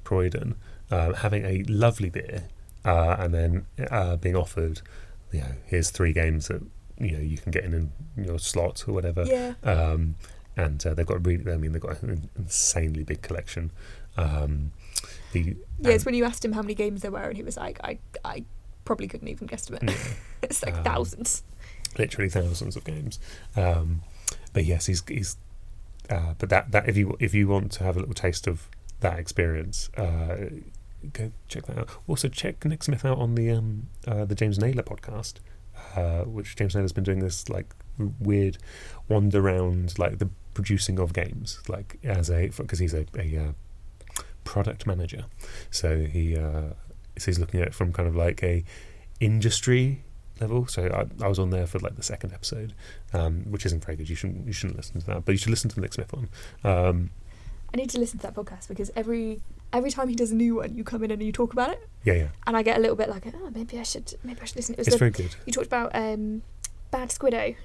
Speaker 1: Croydon, having a lovely beer, and then being offered, here's 3 games that you can get in your slot or whatever.
Speaker 2: Yeah.
Speaker 1: And they've got an insanely big collection.
Speaker 2: It's when you asked him how many games there were, and he was like, I probably couldn't even guesstimate. Yeah. It's like thousands.
Speaker 1: Literally thousands of games. But yes, he's but that if you want to have a little taste of that experience, go check that out. Also, check Nick Smith out on the James Naylor podcast, which James Naylor's been doing this like weird wander around like the producing of games, like because he's a product manager, so he's looking at it from kind of like a industry level. So I was on there for like the second episode, which isn't very good. You shouldn't listen to that, but you should listen to the Nick Smith one.
Speaker 2: I need to listen to that podcast because every time he does a new one, you come in and you talk about it.
Speaker 1: Yeah.
Speaker 2: And I get a little bit like, maybe I should listen.
Speaker 1: It's very good.
Speaker 2: You talked about Bad Squiddo.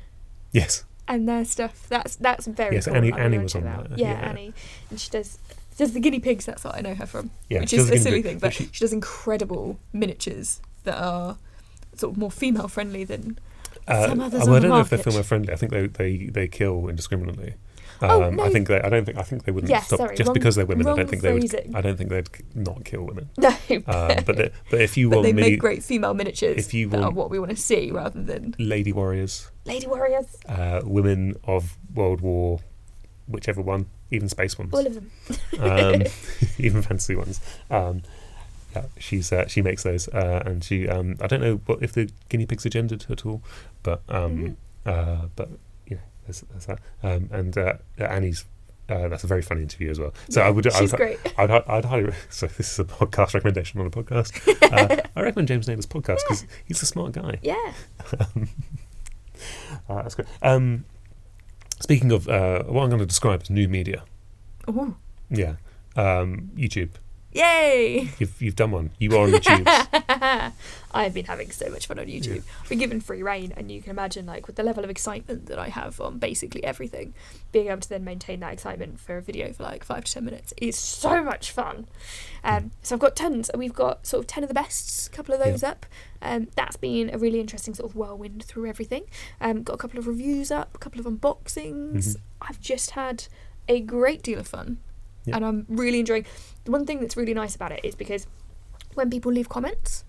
Speaker 1: Yes.
Speaker 2: And their stuff. That's very
Speaker 1: cool. Annie was on that.
Speaker 2: Yeah, Annie, and she does the guinea pigs. That's what I know her from.
Speaker 1: Yeah,
Speaker 2: which is a silly thing, but she does incredible miniatures that are sort of more female friendly than some others on the market.
Speaker 1: I don't know if they're female friendly. I think they kill indiscriminately.
Speaker 2: No.
Speaker 1: I think they wouldn't stop just because they're women. I don't think they'd not kill women.
Speaker 2: No,
Speaker 1: but if you want
Speaker 2: they make great female miniatures that are what we want to see rather than
Speaker 1: lady warriors, women of World War, whichever one, even space ones,
Speaker 2: all of them,
Speaker 1: even fantasy ones. She makes those, and she I don't know if the guinea pigs are gendered at all, but there's that. And Annie's that's a very funny interview as well. So
Speaker 2: she's great.
Speaker 1: I'd highly. So this is a podcast recommendation on a podcast. I recommend James Naylor's podcast because he's a smart guy.
Speaker 2: Yeah.
Speaker 1: That's great. Speaking of what I'm going to describe as new media.
Speaker 2: Oh.
Speaker 1: Yeah. YouTube.
Speaker 2: Yay!
Speaker 1: You've done one. You are on YouTube.
Speaker 2: I've been having so much fun on YouTube. Yeah. I've been given free reign, and you can imagine, like, with the level of excitement that I have on basically everything, being able to then maintain that excitement for a video for like 5 to 10 minutes is so much fun. So I've got tons. We've got sort of 10 of the bests, a couple of those up. That's been a really interesting sort of whirlwind through everything. Got a couple of reviews up, a couple of unboxings. I've just had a great deal of fun. Yep. And I'm really enjoying. The one thing that's really nice about it is because when people leave comments,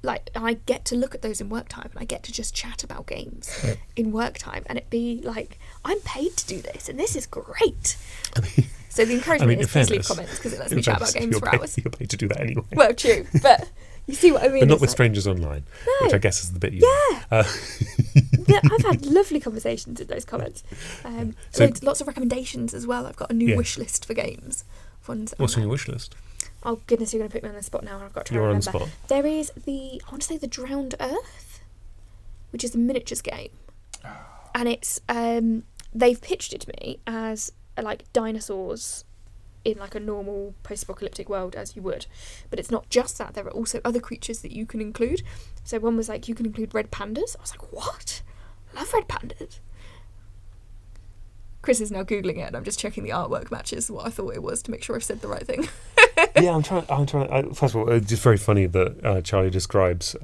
Speaker 2: like, I get to look at those in work time, and I get to just chat about games in work time, and it be like, I'm paid to do this, and this is great. So the encouragement is please leave comments because it lets me chat about games for hours.
Speaker 1: You're paid to do that anyway.
Speaker 2: Well, true, but you see what I mean.
Speaker 1: But not with strangers online, which I guess is the bit you.
Speaker 2: Yeah. I've had lovely conversations with those comments. Lots of recommendations as well. I've got a new wish list for games.
Speaker 1: What's on your wish list?
Speaker 2: Oh goodness, you're going to put me on the spot now, and I've got to try
Speaker 1: and
Speaker 2: remember.
Speaker 1: On the spot.
Speaker 2: There is I want to say the Drowned Earth, which is a miniatures game, and it's they've pitched it to me as like dinosaurs in like a normal post-apocalyptic world as you would, but it's not just that. There are also other creatures that you can include. So one was like, you can include red pandas. I was like, what? I love red pandas. Chris is now googling it, and I'm just checking the artwork matches what I thought it was to make sure I've said the right thing.
Speaker 1: Yeah, I'm trying. First of all, it's just very funny that Charlie describes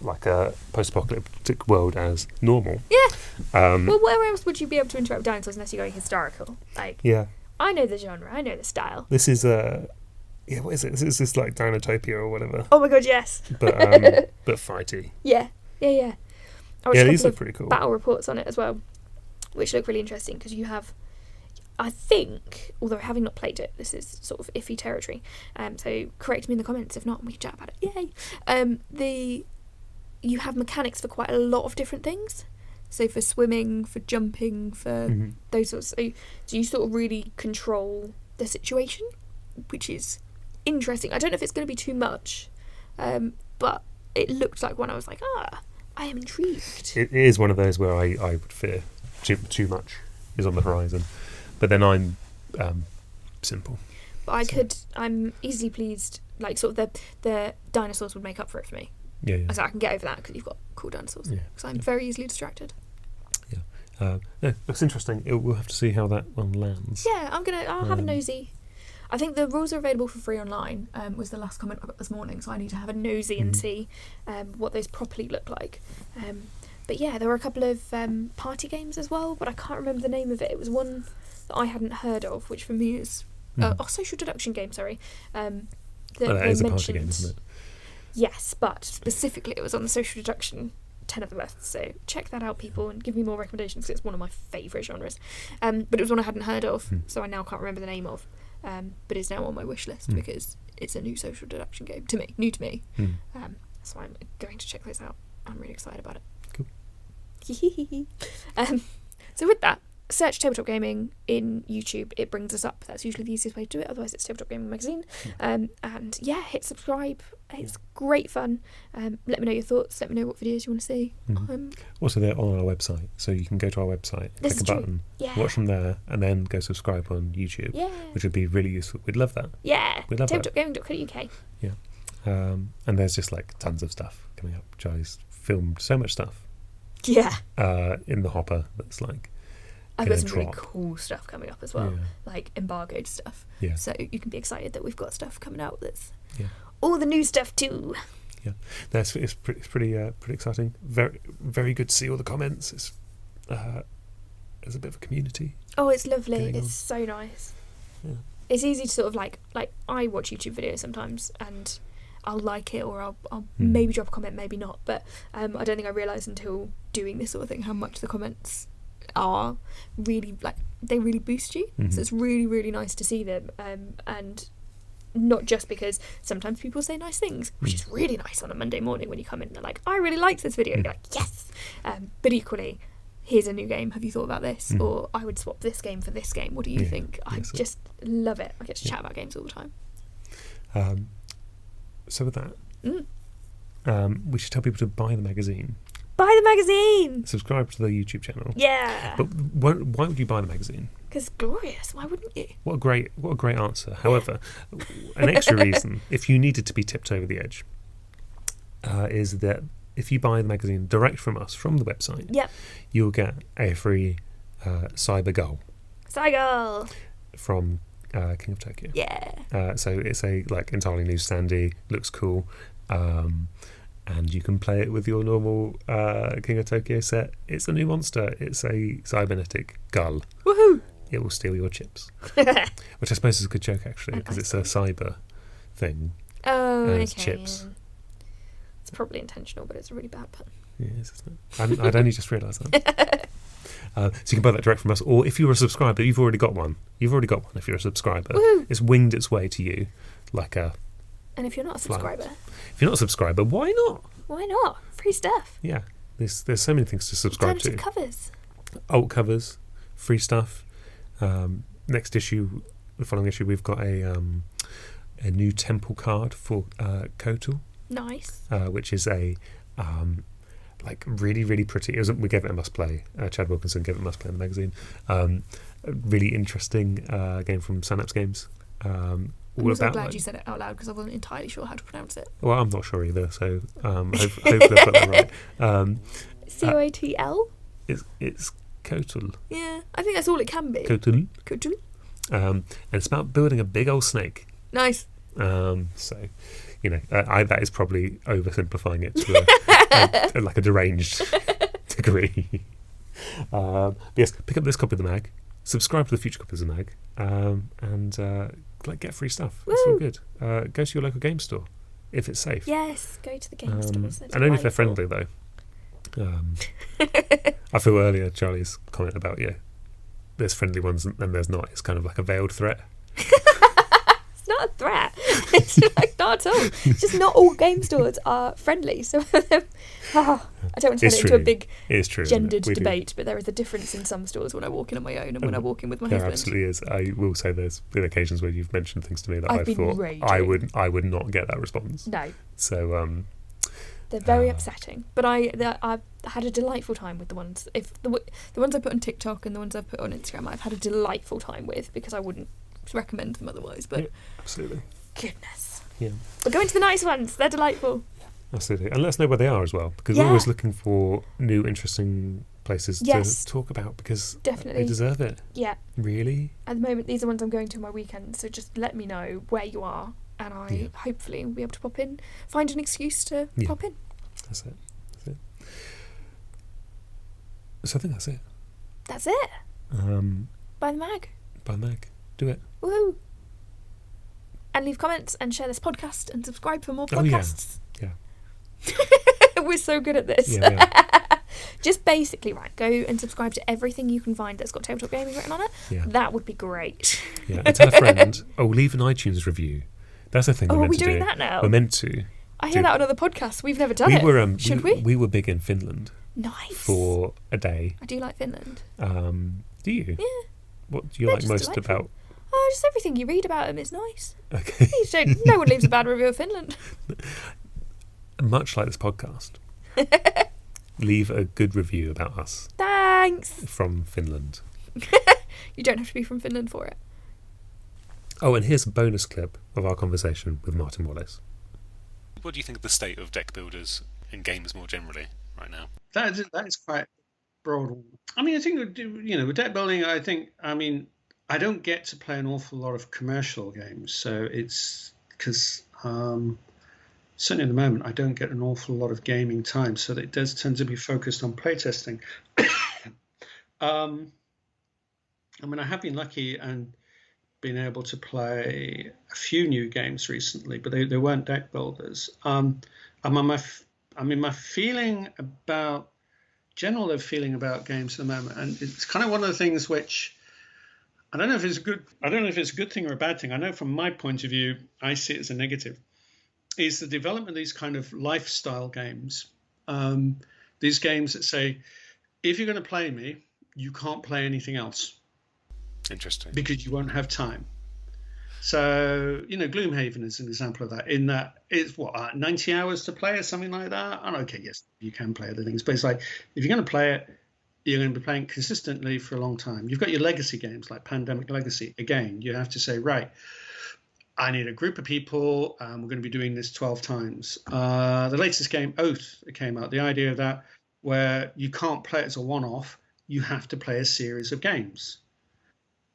Speaker 1: like a post-apocalyptic world as normal.
Speaker 2: Yeah.
Speaker 1: Well,
Speaker 2: where else would you be able to interact with dinosaurs unless you're going historical? Like,
Speaker 1: yeah.
Speaker 2: I know the genre, I know the style.
Speaker 1: This is what is it? Is this like Dinotopia or whatever?
Speaker 2: Oh my god, yes.
Speaker 1: But fighty.
Speaker 2: Yeah. I watched
Speaker 1: Yeah,
Speaker 2: a
Speaker 1: these
Speaker 2: couple
Speaker 1: look pretty cool.
Speaker 2: battle reports on it as well, which look really interesting because you have, I think, although having not played it, this is sort of iffy territory. So correct me in the comments if not, and we can chat about it. Yay! You have mechanics for quite a lot of different things. So for swimming, for jumping, for those sorts. So you sort of really control the situation, which is interesting. I don't know if it's going to be too much, but it looked like one I was like, I am intrigued.
Speaker 1: It is one of those where I would fear too much is on the horizon, but then I'm simple.
Speaker 2: But I'm easily pleased. Like sort of the dinosaurs would make up for it for me.
Speaker 1: Yeah.
Speaker 2: So I can get over that because you've got cool dinosaurs.
Speaker 1: Yeah.
Speaker 2: Because I'm very easily distracted.
Speaker 1: Yeah. No, looks interesting. We'll have to see how that one lands.
Speaker 2: Yeah, I'll have a nosy. I think the rules are available for free online, was the last comment I got this morning, so I need to have a nosy and see what those properly look like. But yeah, there were a couple of party games as well, but I can't remember the name of it. It was one that I hadn't heard of, which for me is... social deduction game, sorry. That
Speaker 1: is a party game, isn't it?
Speaker 2: Yes, but specifically it was on the social deduction 10 of the best, so check that out, people, and give me more recommendations because it's one of my favourite genres. But it was one I hadn't heard of, so I now can't remember the name of. But it's now on my wish list because it's a new social deduction game to me, new to me. So I'm going to check those out. I'm really excited about it.
Speaker 1: Cool.
Speaker 2: So with that, search Tabletop Gaming in YouTube. It brings us up. That's usually the easiest way to do it. Otherwise, it's Tabletop Gaming Magazine. And yeah, hit subscribe. It's great fun. Let me know your thoughts. Let me know what videos you want to see.
Speaker 1: Also, they're on our website, so you can go to our website, click a button, watch them there, and then go subscribe on YouTube, which would be really useful. We'd love that.
Speaker 2: Yeah,
Speaker 1: we'd love
Speaker 2: tabletopgaming.co.uk.
Speaker 1: Yeah, and there's just like tons of stuff coming up. Charlie's filmed so much stuff.
Speaker 2: Yeah.
Speaker 1: In the hopper that's like.
Speaker 2: I've got some really cool stuff coming up as well, like embargoed stuff.
Speaker 1: Yeah.
Speaker 2: So you can be excited that we've got stuff coming out that's all the new stuff too.
Speaker 1: Yeah, it's pretty exciting. Very very good to see all the comments. It's there's a bit of a community.
Speaker 2: Oh, it's lovely. It's so nice.
Speaker 1: Yeah.
Speaker 2: It's easy to sort of like I watch YouTube videos sometimes and I'll like it or I'll maybe drop a comment, maybe not. But I don't think I realised until doing this sort of thing how much the comments are really, like, they really boost you. So it's really, really nice to see them. And not just because sometimes people say nice things, which is really nice on a Monday morning when you come in and they're like, I really liked this video. You're like, yes. But equally, here's a new game. Have you thought about this? Or I would swap this game for this game. What do you think? I just love it. I get to chat about games all the time.
Speaker 1: So with that, we should tell people to buy the magazine.
Speaker 2: Buy the magazine!
Speaker 1: Subscribe to the YouTube channel.
Speaker 2: Yeah.
Speaker 1: But why would you buy the magazine?
Speaker 2: Because glorious. Why wouldn't you?
Speaker 1: What a great answer. However, an extra reason, if you needed to be tipped over the edge, is that if you buy the magazine direct from us, from the website, you'll get a free cyber gull.
Speaker 2: Cyber! From
Speaker 1: King of Tokyo.
Speaker 2: Yeah.
Speaker 1: So it's a like entirely new standee, looks cool. And you can play it with your normal King of Tokyo set. It's a new monster. It's a cybernetic gull.
Speaker 2: Woohoo!
Speaker 1: It will steal your chips. Which I suppose is a good joke, actually, because it's a cyber thing.
Speaker 2: Oh,
Speaker 1: and
Speaker 2: okay.
Speaker 1: it's chips.
Speaker 2: It's probably intentional, but it's a really bad pun.
Speaker 1: Yeah, it is, isn't it? I'd only just realised that. So you can buy that direct from us. Or if you're a subscriber, you've already got one. You've already got one if you're a subscriber.
Speaker 2: Woohoo!
Speaker 1: It's winged its way to you like a...
Speaker 2: And if you're not a subscriber...
Speaker 1: If you're not a subscriber, why not?
Speaker 2: Why not? Free stuff.
Speaker 1: Yeah. There's so many things to subscribe to.
Speaker 2: Covers.
Speaker 1: Alt covers, free stuff. Next issue, the following issue, we've got a new temple card for Kotal.
Speaker 2: Nice.
Speaker 1: Which is a like really, really pretty. We gave it a must play. Chad Wilkinson gave it a must play in the magazine. A really interesting game from Synapse Games.
Speaker 2: I'm so glad you said it out loud because I wasn't entirely sure how to pronounce it.
Speaker 1: Well, I'm not sure either, so hopefully I've got that right.
Speaker 2: Coatl?
Speaker 1: It's Kotul.
Speaker 2: Yeah, I think that's all it can be.
Speaker 1: Kotul.
Speaker 2: Kotul.
Speaker 1: And it's about building a big old snake.
Speaker 2: Nice.
Speaker 1: So, that is probably oversimplifying it to like a deranged degree. But yes, pick up this copy of the mag, subscribe to the future copies of the mag, and get free stuff. Woo! It's all good. Go to your local game store if it's safe.
Speaker 2: Yes, go to the game stores.
Speaker 1: And only if they're friendly, though. I feel earlier Charlie's comment about there's friendly ones and there's not. It's kind of like a veiled threat.
Speaker 2: It's not a threat. It's like not at all. It's just not all game stores are friendly. So I don't want to turn it into a big gendered debate, but there is a difference in some stores when I walk in on my own and when I walk in with my husband.
Speaker 1: There absolutely is. I will say there's been occasions where you've mentioned things to me that
Speaker 2: I've
Speaker 1: thought
Speaker 2: raging.
Speaker 1: I would not get that response.
Speaker 2: No.
Speaker 1: So
Speaker 2: they're very upsetting, but I had a delightful time with the ones. If the ones I put on TikTok and the ones I've put on Instagram, I've had a delightful time with because I wouldn't recommend them otherwise. But
Speaker 1: absolutely,
Speaker 2: goodness,
Speaker 1: yeah.
Speaker 2: But go into the nice ones; they're delightful.
Speaker 1: Absolutely, and let us know where they are as well, because we're always looking for new, interesting places to talk about because
Speaker 2: definitely
Speaker 1: they deserve it.
Speaker 2: Yeah,
Speaker 1: really.
Speaker 2: At the moment, these are ones I'm going to on my weekend, so just let me know where you are. And I hopefully will be able to pop in, find an excuse to pop in.
Speaker 1: That's it. So I think that's it.
Speaker 2: That's it. Buy the mag.
Speaker 1: Do it.
Speaker 2: Woohoo. And leave comments and share this podcast and subscribe for more podcasts.
Speaker 1: Yeah.
Speaker 2: We're so good at this.
Speaker 1: Yeah, we are.
Speaker 2: Just basically, go and subscribe to everything you can find that's got Tabletop Gaming written on it. Yeah. That would be great.
Speaker 1: Yeah. And tell a friend, leave an iTunes review. That's the thing we're meant to do.
Speaker 2: Are we doing that now?
Speaker 1: We're meant to.
Speaker 2: I hear that on other podcasts. We've never done it. Should we?
Speaker 1: We were big in Finland.
Speaker 2: Nice.
Speaker 1: For a day.
Speaker 2: I do like Finland.
Speaker 1: Do you?
Speaker 2: Yeah.
Speaker 1: What do you like most about?
Speaker 2: Oh, just everything you read about them is nice.
Speaker 1: Okay.
Speaker 2: No one leaves a bad review of Finland.
Speaker 1: Much like this podcast. Leave a good review about us.
Speaker 2: Thanks.
Speaker 1: From Finland.
Speaker 2: You don't have to be from Finland for it.
Speaker 1: Oh, and here's a bonus clip of our conversation with Martin Wallace.
Speaker 3: What do you think of the state of deck builders in games more generally right now?
Speaker 4: That is quite broad. I mean, I think, with deck building, I don't get to play an awful lot of commercial games. So it's because certainly at the moment, I don't get an awful lot of gaming time. So it does tend to be focused on playtesting. I have been lucky and been able to play a few new games recently, but they weren't deck builders. My feeling about games at the moment, and it's kind of one of the things which I don't know if it's a good thing or a bad thing. I know from my point of view, I see it as a negative, is the development of these kind of lifestyle games. These games that say, if you're going to play me, you can't play anything else.
Speaker 3: Interesting.
Speaker 4: Because you won't have time. So, Gloomhaven is an example of that, in that it's 90 hours to play or something like that. And okay, yes, you can play other things, but it's like, if you're going to play it, you're going to be playing consistently for a long time. You've got your legacy games like Pandemic Legacy. Again, you have to say, right, I need a group of people. We're going to be doing this 12 times. The latest game, Oath, came out. The idea of that, where you can't play it as a one-off, you have to play a series of games.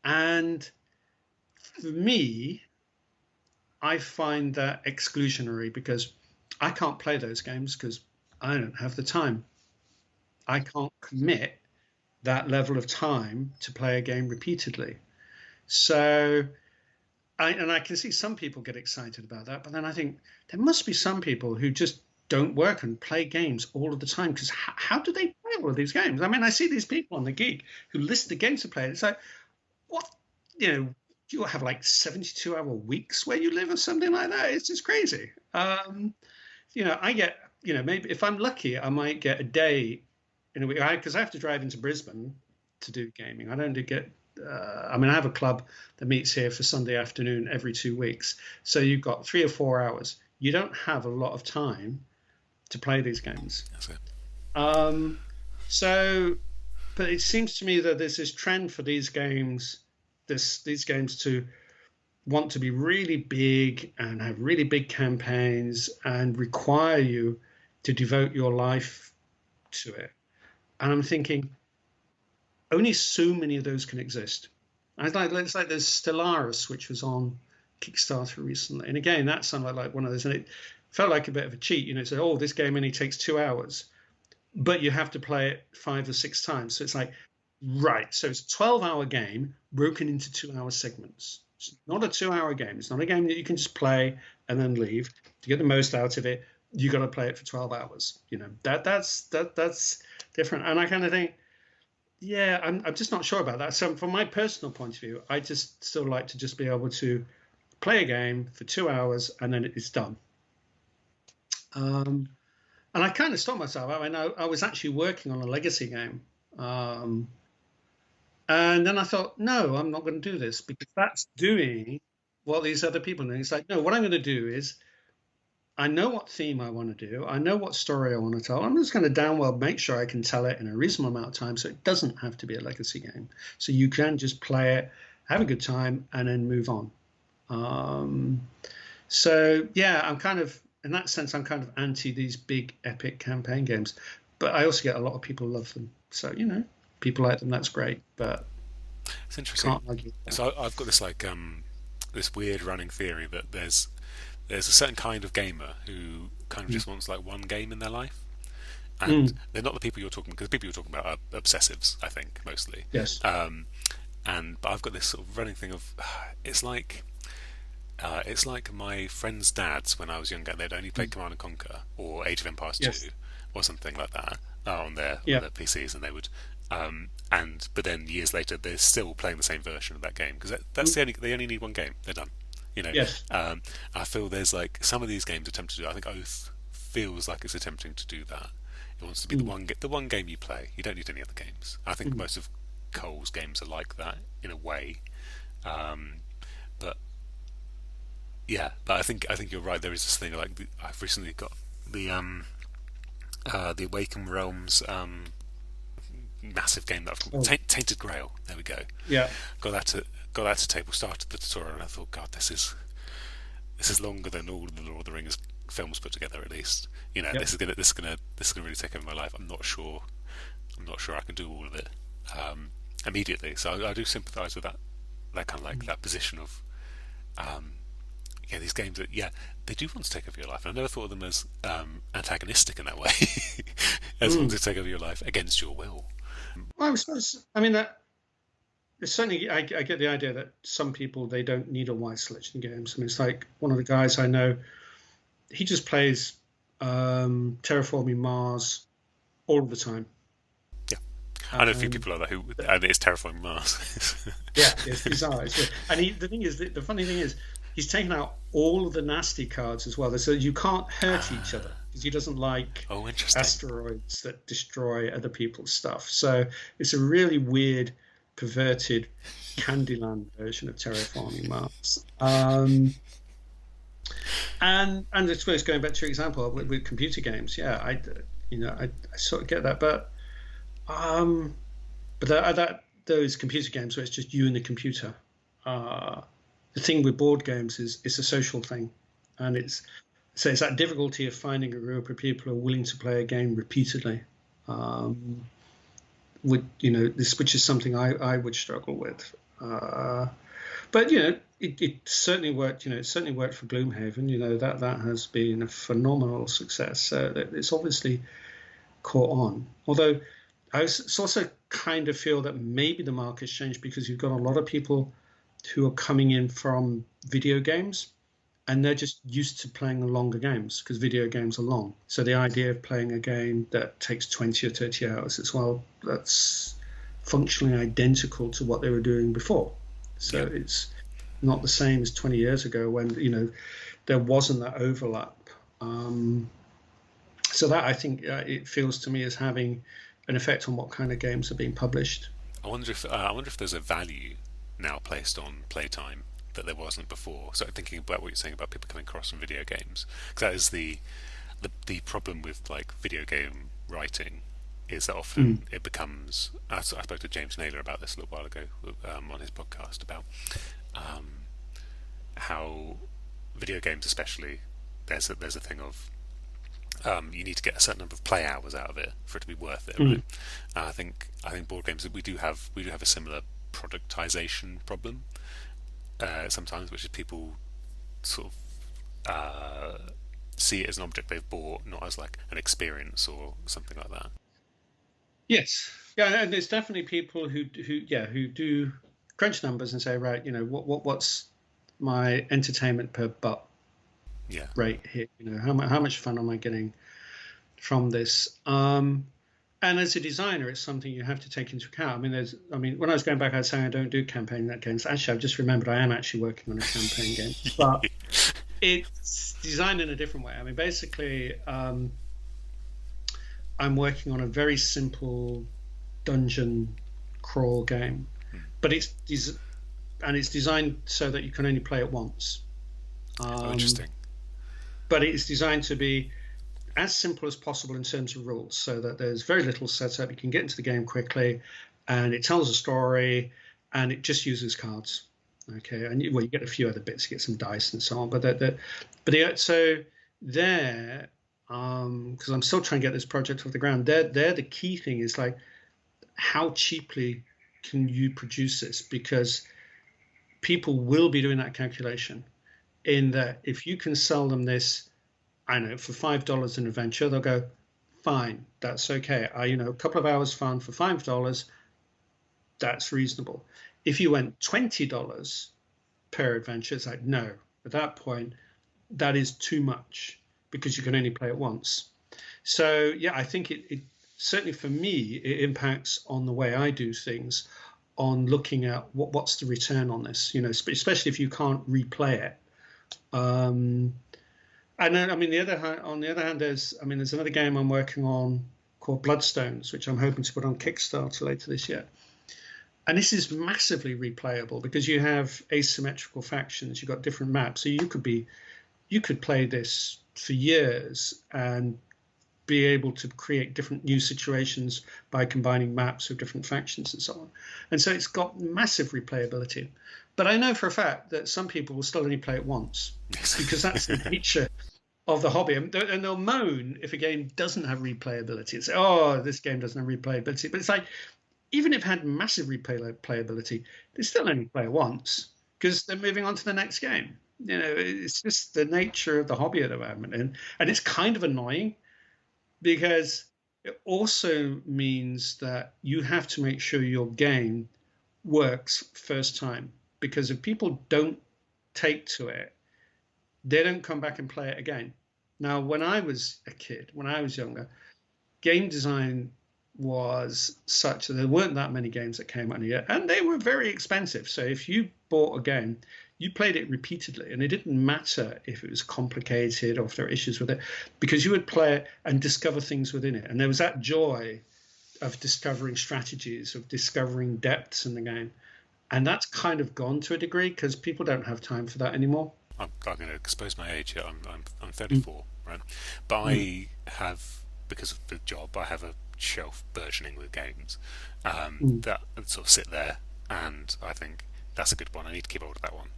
Speaker 4: And for me, I find that exclusionary because I can't play those games because I don't have the time. I can't commit that level of time to play a game repeatedly. So, I can see some people get excited about that, but then I think there must be some people who just don't work and play games all of the time, because how do they play all of these games? I mean, I see these people on the Geek who list the games to play. It's like, what, do you have like 72-hour weeks where you live or something like that? It's just crazy. I get, maybe if I'm lucky, I might get a day in a week, because I have to drive into Brisbane to do gaming. I don't get, I have a club that meets here for Sunday afternoon every 2 weeks. So you've got 3 or 4 hours. You don't have a lot of time to play these games.
Speaker 3: That's it.
Speaker 4: Um, so, but it seems to me that there's this trend for these games, these games to want to be really big and have really big campaigns and require you to devote your life to it. And I'm thinking, only so many of those can exist. It's like there's Stellaris, which was on Kickstarter recently, and again that sounded like one of those, and it felt like a bit of a cheat. You know, so oh, this game only takes 2 hours, but you have to play it 5 or 6 times. So it's like, right, so it's a 12-hour game broken into 2-hour segments. It's not a 2-hour game. It's not a game that you can just play and then leave. To get the most out of it, you got to play it for 12 hours. You know, that's different. And I kind of think, yeah, I'm just not sure about that. So from my personal point of view, I just still like to just be able to play a game for 2 hours and then it's done. And I kind of stopped myself. I mean, I was actually working on a legacy game. And then I thought, no, I'm not going to do this because that's doing what these other people are doing. It's like, no, what I'm going to do is I know what theme I want to do. I know what story I want to tell. I'm just going to damn well make sure I can tell it in a reasonable amount of time so it doesn't have to be a legacy game. So you can just play it, have a good time, and then move on. So, yeah, I'm kind of, in that sense, I'm kind of anti these big epic campaign games. But I also get a lot of people who love them. So, you know, people like them, that's great. But
Speaker 3: It's interesting.
Speaker 4: can't argue with that.
Speaker 3: So I've got this this weird running theory that there's a certain kind of gamer who kind of just wants like one game in their life, and they're not the people you're talking, because the people you're talking about are obsessives, I think, mostly.
Speaker 4: Yes.
Speaker 3: But I've got this sort of running thing of it's like my friends' dads when I was younger. They'd only played Command and Conquer or Age of Empires
Speaker 4: Yes.
Speaker 3: 2 or something like that on
Speaker 4: Yeah.
Speaker 3: their PCs, and they would. But then years later, they're still playing the same version of that game because that's they only need one game. They're done. You know.
Speaker 4: Yes.
Speaker 3: I feel there's like some of these games attempt to do. I think Oath feels like it's attempting to do that. It wants to be the one game you play. You don't need any other games. I think most of Cole's games are like that in a way. But yeah, but I think you're right. There is this thing like I've recently got the Awakened Realms massive game that I've Tainted Grail. There we go.
Speaker 4: Yeah.
Speaker 3: Got that to table. Started the tutorial, and I thought, God, this is longer than all of the Lord of the Rings films put together. At least, you know,
Speaker 4: Yep.
Speaker 3: this is gonna really take over my life. I'm not sure I can do all of it immediately. So I do sympathise with that kind of like that position of these games that they do want to take over your life. And I never thought of them as antagonistic in that way, as wanting to take over your life against your will.
Speaker 4: Well, I suppose, I mean, that certainly, I get the idea that some people, they don't need a wide selection of games. I mean, it's like one of the guys I know, he just plays Terraforming Mars all the time.
Speaker 3: Yeah. I know a few people like that and it's Terraforming Mars.
Speaker 4: Yeah, it's bizarre. And the funny thing is, he's taken out all of the nasty cards as well, so you can't hurt each other because he doesn't like asteroids that destroy other people's stuff. So it's a really weird, perverted Candyland version of Terraforming Mars. And I suppose going back to your example with computer games, I sort of get that, but those computer games where it's just you and the computer. The thing with board games is it's a social thing, and it's that difficulty of finding a group of people who are willing to play a game repeatedly. Which is something I would struggle with. But it certainly worked. It certainly worked for Gloomhaven. That has been a phenomenal success. So it's obviously caught on. Although I also kind of feel that maybe the market's changed because you've got a lot of people who are coming in from video games, and they're just used to playing longer games because video games are long. So the idea of playing a game that takes 20 or 30 hours that's functionally identical to what they were doing before. So it's not the same as 20 years ago when there wasn't that overlap. So that I think it feels to me as having an effect on what kind of games are being published.
Speaker 3: I wonder if there's a value now placed on playtime that there wasn't before. So thinking about what you're saying about people coming across from video games, because that is the problem with like video game writing is that often it becomes. I spoke to James Naylor about this a little while ago on his podcast about how video games, especially, there's a thing of you need to get a certain number of play hours out of it for it to be worth it, right? I think board games, we do have a similar productization problem sometimes, which is people sort of see it as an object they've bought, not as like an experience or something like that.
Speaker 4: Yes, yeah, and there's definitely people who do crunch numbers and say, right, what's my entertainment per buck rate here? How much fun am I getting from this? And as a designer, it's something you have to take into account. When I was going back, I was saying I don't do campaign games. Actually, I've just remembered I am actually working on a campaign game, but it's designed in a different way. Basically, I'm working on a very simple dungeon crawl game, but it's designed so that you can only play it once.
Speaker 3: Interesting.
Speaker 4: But it's designed to be as simple as possible in terms of rules, so that there's very little setup. You can get into the game quickly, and it tells a story, and it just uses cards. Okay, and you get a few other bits, you get some dice and so on. Because I'm still trying to get this project off the ground. They're the key thing is like, how cheaply can you produce this? Because people will be doing that calculation. In that, if you can sell them this, I know, for $5 an adventure, they'll go, fine, that's okay. A couple of hours fun for $5, that's reasonable. If you went $20 per adventure, it's like, no, at that point, that is too much, because you can only play it once. So, yeah, I think it certainly for me, it impacts on the way I do things, on looking at what's the return on this, especially if you can't replay it. And then, on the other hand, there's another game I'm working on called Bloodstones, which I'm hoping to put on Kickstarter later this year. And this is massively replayable because you have asymmetrical factions, you've got different maps. So you could play this for years and be able to create different new situations by combining maps of different factions and so on. And so it's got massive replayability. But I know for a fact that some people will still only play it once, because that's the nature of the hobby. And they'll moan if a game doesn't have replayability and say, oh, this game doesn't have replayability. But it's like, even if it had massive replayability, they still only play it once because they're moving on to the next game. It's just the nature of the hobby at the moment. And it's kind of annoying, because it also means that you have to make sure your game works first time. Because if people don't take to it, they don't come back and play it again. Now, when I was a kid, when I was younger, game design was such that there weren't that many games that came out yet, and they were very expensive. So if you bought a game, you played it repeatedly, and it didn't matter if it was complicated or if there were issues with it, because you would play it and discover things within it. And there was that joy of discovering strategies, of discovering depths in the game. And that's kind of gone to a degree because people don't have time for that anymore.
Speaker 3: I'm going to expose my age here. I'm 34, right? But I have, because of the job, I have a shelf burgeoning with games that sort of sit there, and I think that's a good one. I need to keep hold of that one.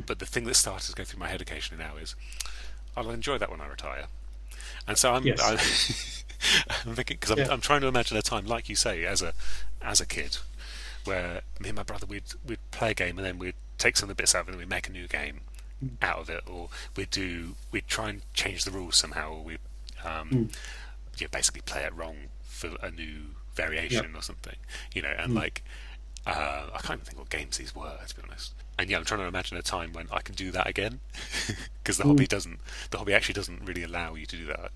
Speaker 3: But the thing that started to go through my head occasionally now is, I'll enjoy that when I retire. And so I'm thinking, because I'm trying to imagine a time, like you say, as a kid, where me and my brother we'd play a game and then we'd take some of the bits out of it and we'd make a new game out of it, or we'd try and change the rules somehow, or we'd basically play it wrong for a new variation or something, and like I can't even think what games these were, to be honest. And I'm trying to imagine a time when I can do that again, because the hobby actually doesn't really allow you to do that.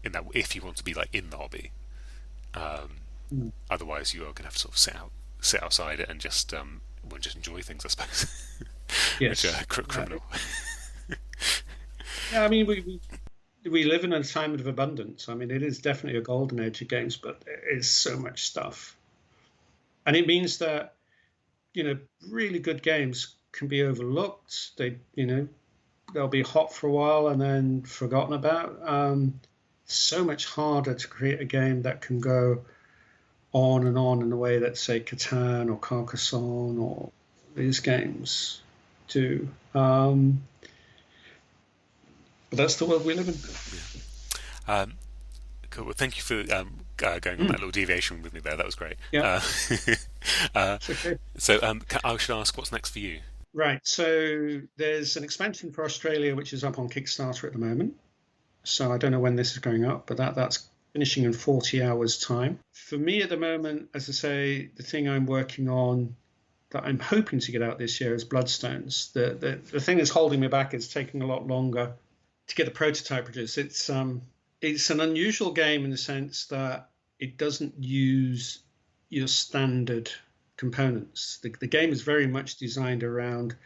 Speaker 3: In that, if you want to be like in the hobby, otherwise you are going to have to sort of sit outside it and just enjoy things, I suppose.
Speaker 4: Yes.
Speaker 3: Which are criminal.
Speaker 4: Yeah, I mean, we live in a time of abundance. I mean, it is definitely a golden age of games, but there is so much stuff, and it means that really good games can be overlooked. They'll be hot for a while and then forgotten about. so much harder to create a game that can go on in the way that, say, Catan or Carcassonne or these games do. But that's the world we live in.
Speaker 3: Cool. Well, thank you for going on that little deviation with me there. That was great.
Speaker 4: Yeah. It's okay.
Speaker 3: So I should ask, what's next for you?
Speaker 4: Right. So there's an expansion for Australia, which is up on Kickstarter at the moment. So I don't know when this is going up, but that's finishing in 40 hours' time. For me at the moment, as I say, the thing I'm working on that I'm hoping to get out this year is Bloodstones. The thing that's holding me back is taking a lot longer to get the prototype produced. It's an unusual game in the sense that it doesn't use your standard components. The game is very much designed around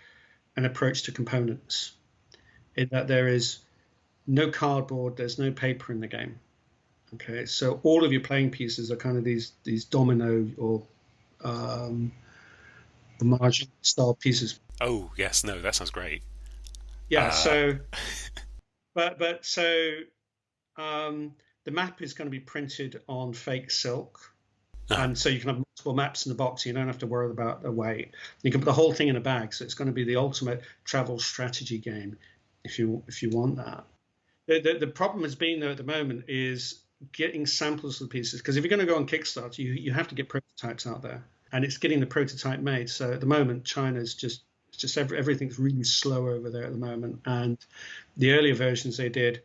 Speaker 4: an approach to components, in that there is no cardboard, there's no paper in the game. Okay, so all of your playing pieces are kind of these domino or margin style pieces.
Speaker 3: Oh yes, no, that sounds great.
Speaker 4: Yeah. So, but the map is going to be printed on fake silk, and so you can have multiple maps in the box. You don't have to worry about the weight. You can put the whole thing in a bag, so it's going to be the ultimate travel strategy game if you want that. The problem has been, though, at the moment is getting samples of the pieces, because if you're going to go on Kickstarter, you have to get prototypes out there, and it's getting the prototype made. So at the moment, China's just everything's really slow over there at the moment, and the earlier versions they did,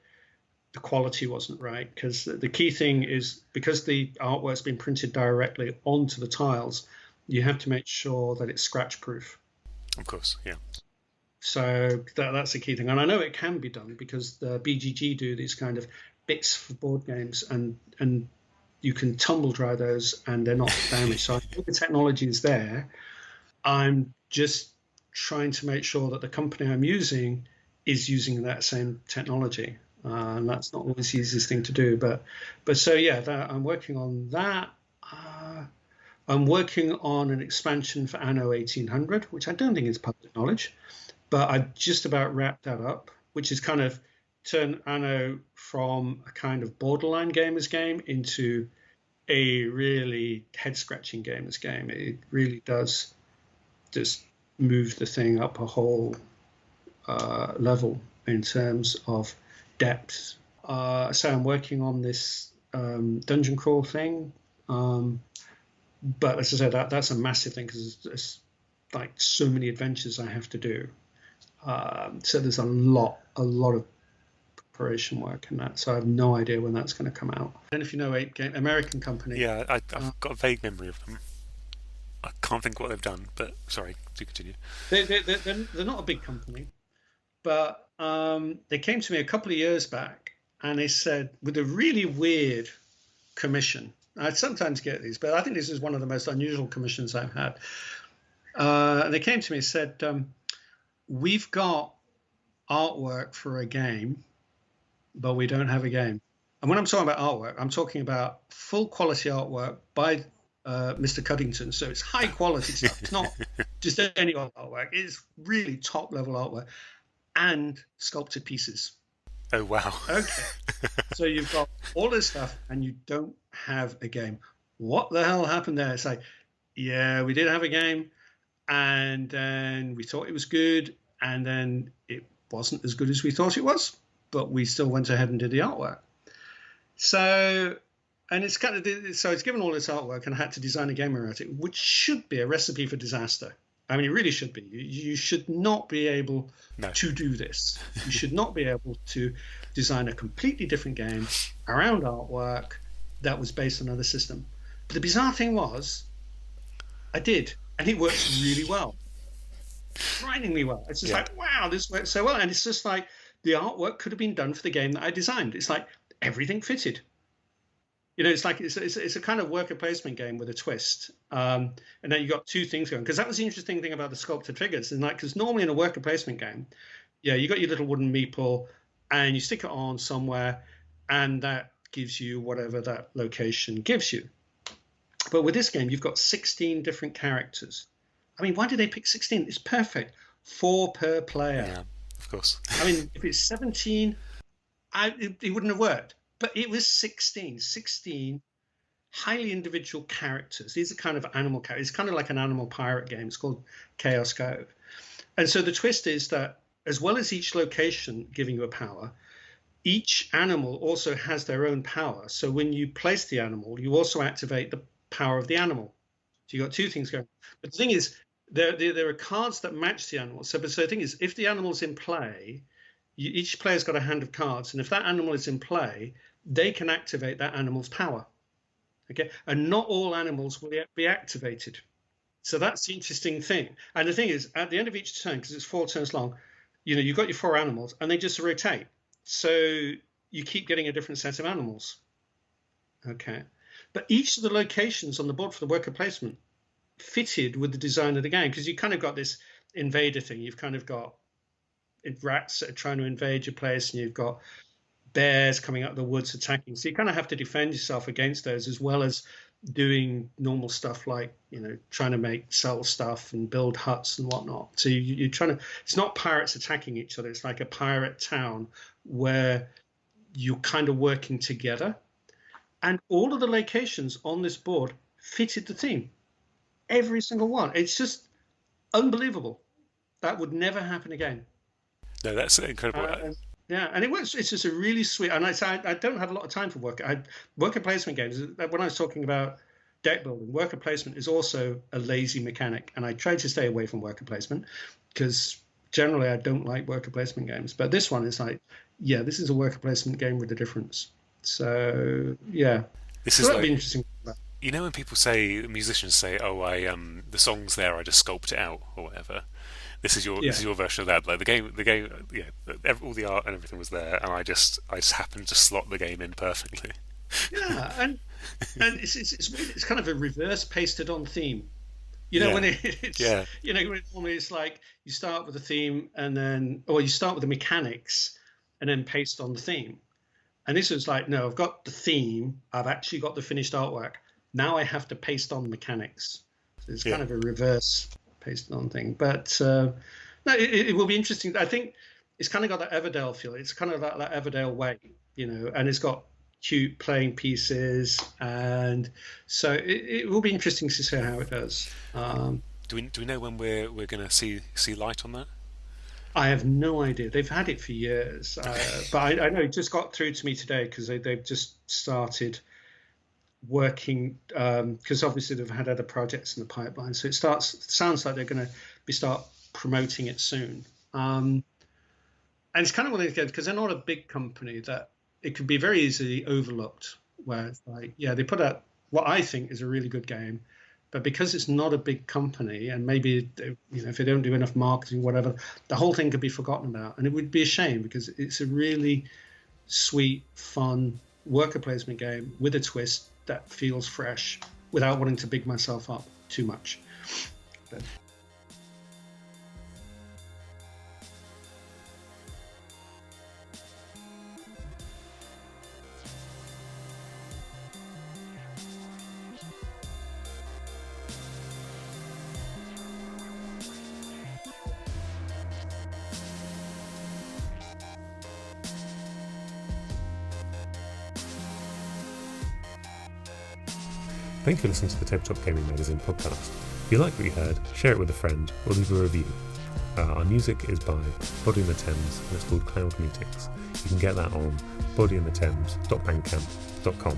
Speaker 4: the quality wasn't right, because the key thing is, because the artwork's been printed directly onto the tiles, you have to make sure that it's scratch proof.
Speaker 3: Of course, yeah.
Speaker 4: So that's the key thing, and I know it can be done because the BGG do these kind of bits for board games, and you can tumble dry those and they're not damaged. So I think the technology is there. I'm just trying to make sure that the company I'm using is using that same technology, and that's not always the easiest thing to do. But so yeah, I'm working on that. I'm working on an expansion for Anno 1800, which I don't think is public knowledge, but I just about wrapped that up, which is kind of turn Anno from a kind of borderline gamers game into a really head-scratching gamers game. It really does just move the thing up a whole level in terms of depth. So I'm working on this dungeon crawl thing, but as I said, that's a massive thing because there's like so many adventures I have to do. So there's a lot of preparation work in that. So I have no idea when that's going to come out. I don't know if you know Ape Game, American company.
Speaker 3: Yeah, I've got a vague memory of them. I can't think what they've done, but sorry, do continue.
Speaker 4: They're not a big company, but they came to me a couple of years back and they said, with a really weird commission. I sometimes get these, but I think this is one of the most unusual commissions I've had. And they came to me and said, we've got artwork for a game, but we don't have a game. And when I'm talking about artwork, I'm talking about full quality artwork by Mr. Cuddington. So it's high quality stuff. It's not just any old artwork. It's really top level artwork and sculpted pieces.
Speaker 3: Oh, wow.
Speaker 4: Okay. So you've got all this stuff and you don't have a game. What the hell happened there? It's like, yeah, we did have a game and then we thought it was good and then it wasn't as good as we thought it was, but we still went ahead and did the artwork. So, and it's kind of, so it's given all this artwork and I had to design a game around it, which should be a recipe for disaster. I mean, it really should be. You should not be able to do this. You should not be able to design a completely different game around artwork that was based on another system. But the bizarre thing was, I did, and it works really well. Frighteningly well. It's just like, wow, this works so well. And it's just like, the artwork could have been done for the game that I designed. It's like, everything fitted. You know, it's like it's a kind of worker placement game with a twist. And then you got two things going. Because that was the interesting thing about the sculpted figures. And like, because normally in a worker placement game, you got your little wooden meeple and you stick it on somewhere and that gives you whatever that location gives you. But with this game, you've got 16 different characters. I mean, why did they pick 16? It's perfect. 4 per player.
Speaker 3: Yeah, of course.
Speaker 4: I mean, if it's 17, it wouldn't have worked. but it was 16 highly individual characters. These are kind of animal characters. It's kind of like an animal pirate game. It's called Chaos Cove. And so the twist is that as well as each location giving you a power, each animal also has their own power. So when you place the animal, you also activate the power of the animal. So you've got two things going. But the thing is, there are cards that match the animal. So the thing is, if the animal's in play, each player's got a hand of cards. And if that animal is in play, they can activate that animal's power. Okay, and not all animals will be activated. So that's the interesting thing. And the thing is, at the end of each turn, because it's 4 turns long, you've got your 4 animals, and they just rotate. So you keep getting a different set of animals. Okay, but each of the locations on the board for the worker placement fitted with the design of the game, because you kind of got this invader thing. You've kind of got rats that are trying to invade your place, and you've got bears coming out of the woods attacking. So you kind of have to defend yourself against those, as well as doing normal stuff like, trying to sell stuff and build huts and whatnot. So you're trying to, it's not pirates attacking each other. It's like a pirate town where you're kind of working together. And all of the locations on this board fitted the theme. Every single one. It's just unbelievable. That would never happen again.
Speaker 3: No, that's incredible.
Speaker 4: Yeah, and it's just a really sweet. And I don't have a lot of time for worker placement games. When I was talking about deck building, worker placement is also a lazy mechanic, and I try to stay away from worker placement because generally I don't like worker placement games. But this one is like, yeah, this is a worker placement game with a difference. So yeah, that'd be interesting.
Speaker 3: When people say, musicians say, "Oh, the song's there, I just sculpt it out" or whatever. This is your version of that. Like the game, all the art and everything was there, and I just happened to slot the game in perfectly.
Speaker 4: Yeah, and it's weird. It's kind of a reverse pasted on theme. When it's when normally it's like you start with the theme or you start with the mechanics and then paste on the theme. And this was like, no, I've got the theme, I've actually got the finished artwork. Now I have to paste on mechanics. So it's kind of a reverse pasted on thing. But no, it will be interesting. I think it's kind of got that Everdale feel. It's kind of that Everdale way, and it's got cute playing pieces, and so it will be interesting to see how it does.
Speaker 3: Do we know when we're going to see light on that?
Speaker 4: I have no idea. They've had it for years, but I know it just got through to me today because they've just started working, because obviously they've had other projects in the pipeline. So it sounds like they're going to start promoting it soon. And it's kind of one of those games because they're not a big company that it could be very easily overlooked. Where it's like, they put out what I think is a really good game, but because it's not a big company, and maybe if they don't do enough marketing, whatever, the whole thing could be forgotten about, and it would be a shame because it's a really sweet, fun worker placement game with a twist that feels fresh without wanting to big myself up too much. But
Speaker 1: Thank you for listening to the Tabletop Gaming Magazine podcast. If you like what you heard, share it with a friend or leave a review. Our music is by Body in the Thames and it's called Cloud Meetings. You can get that on bodyinthethames.bandcamp.com.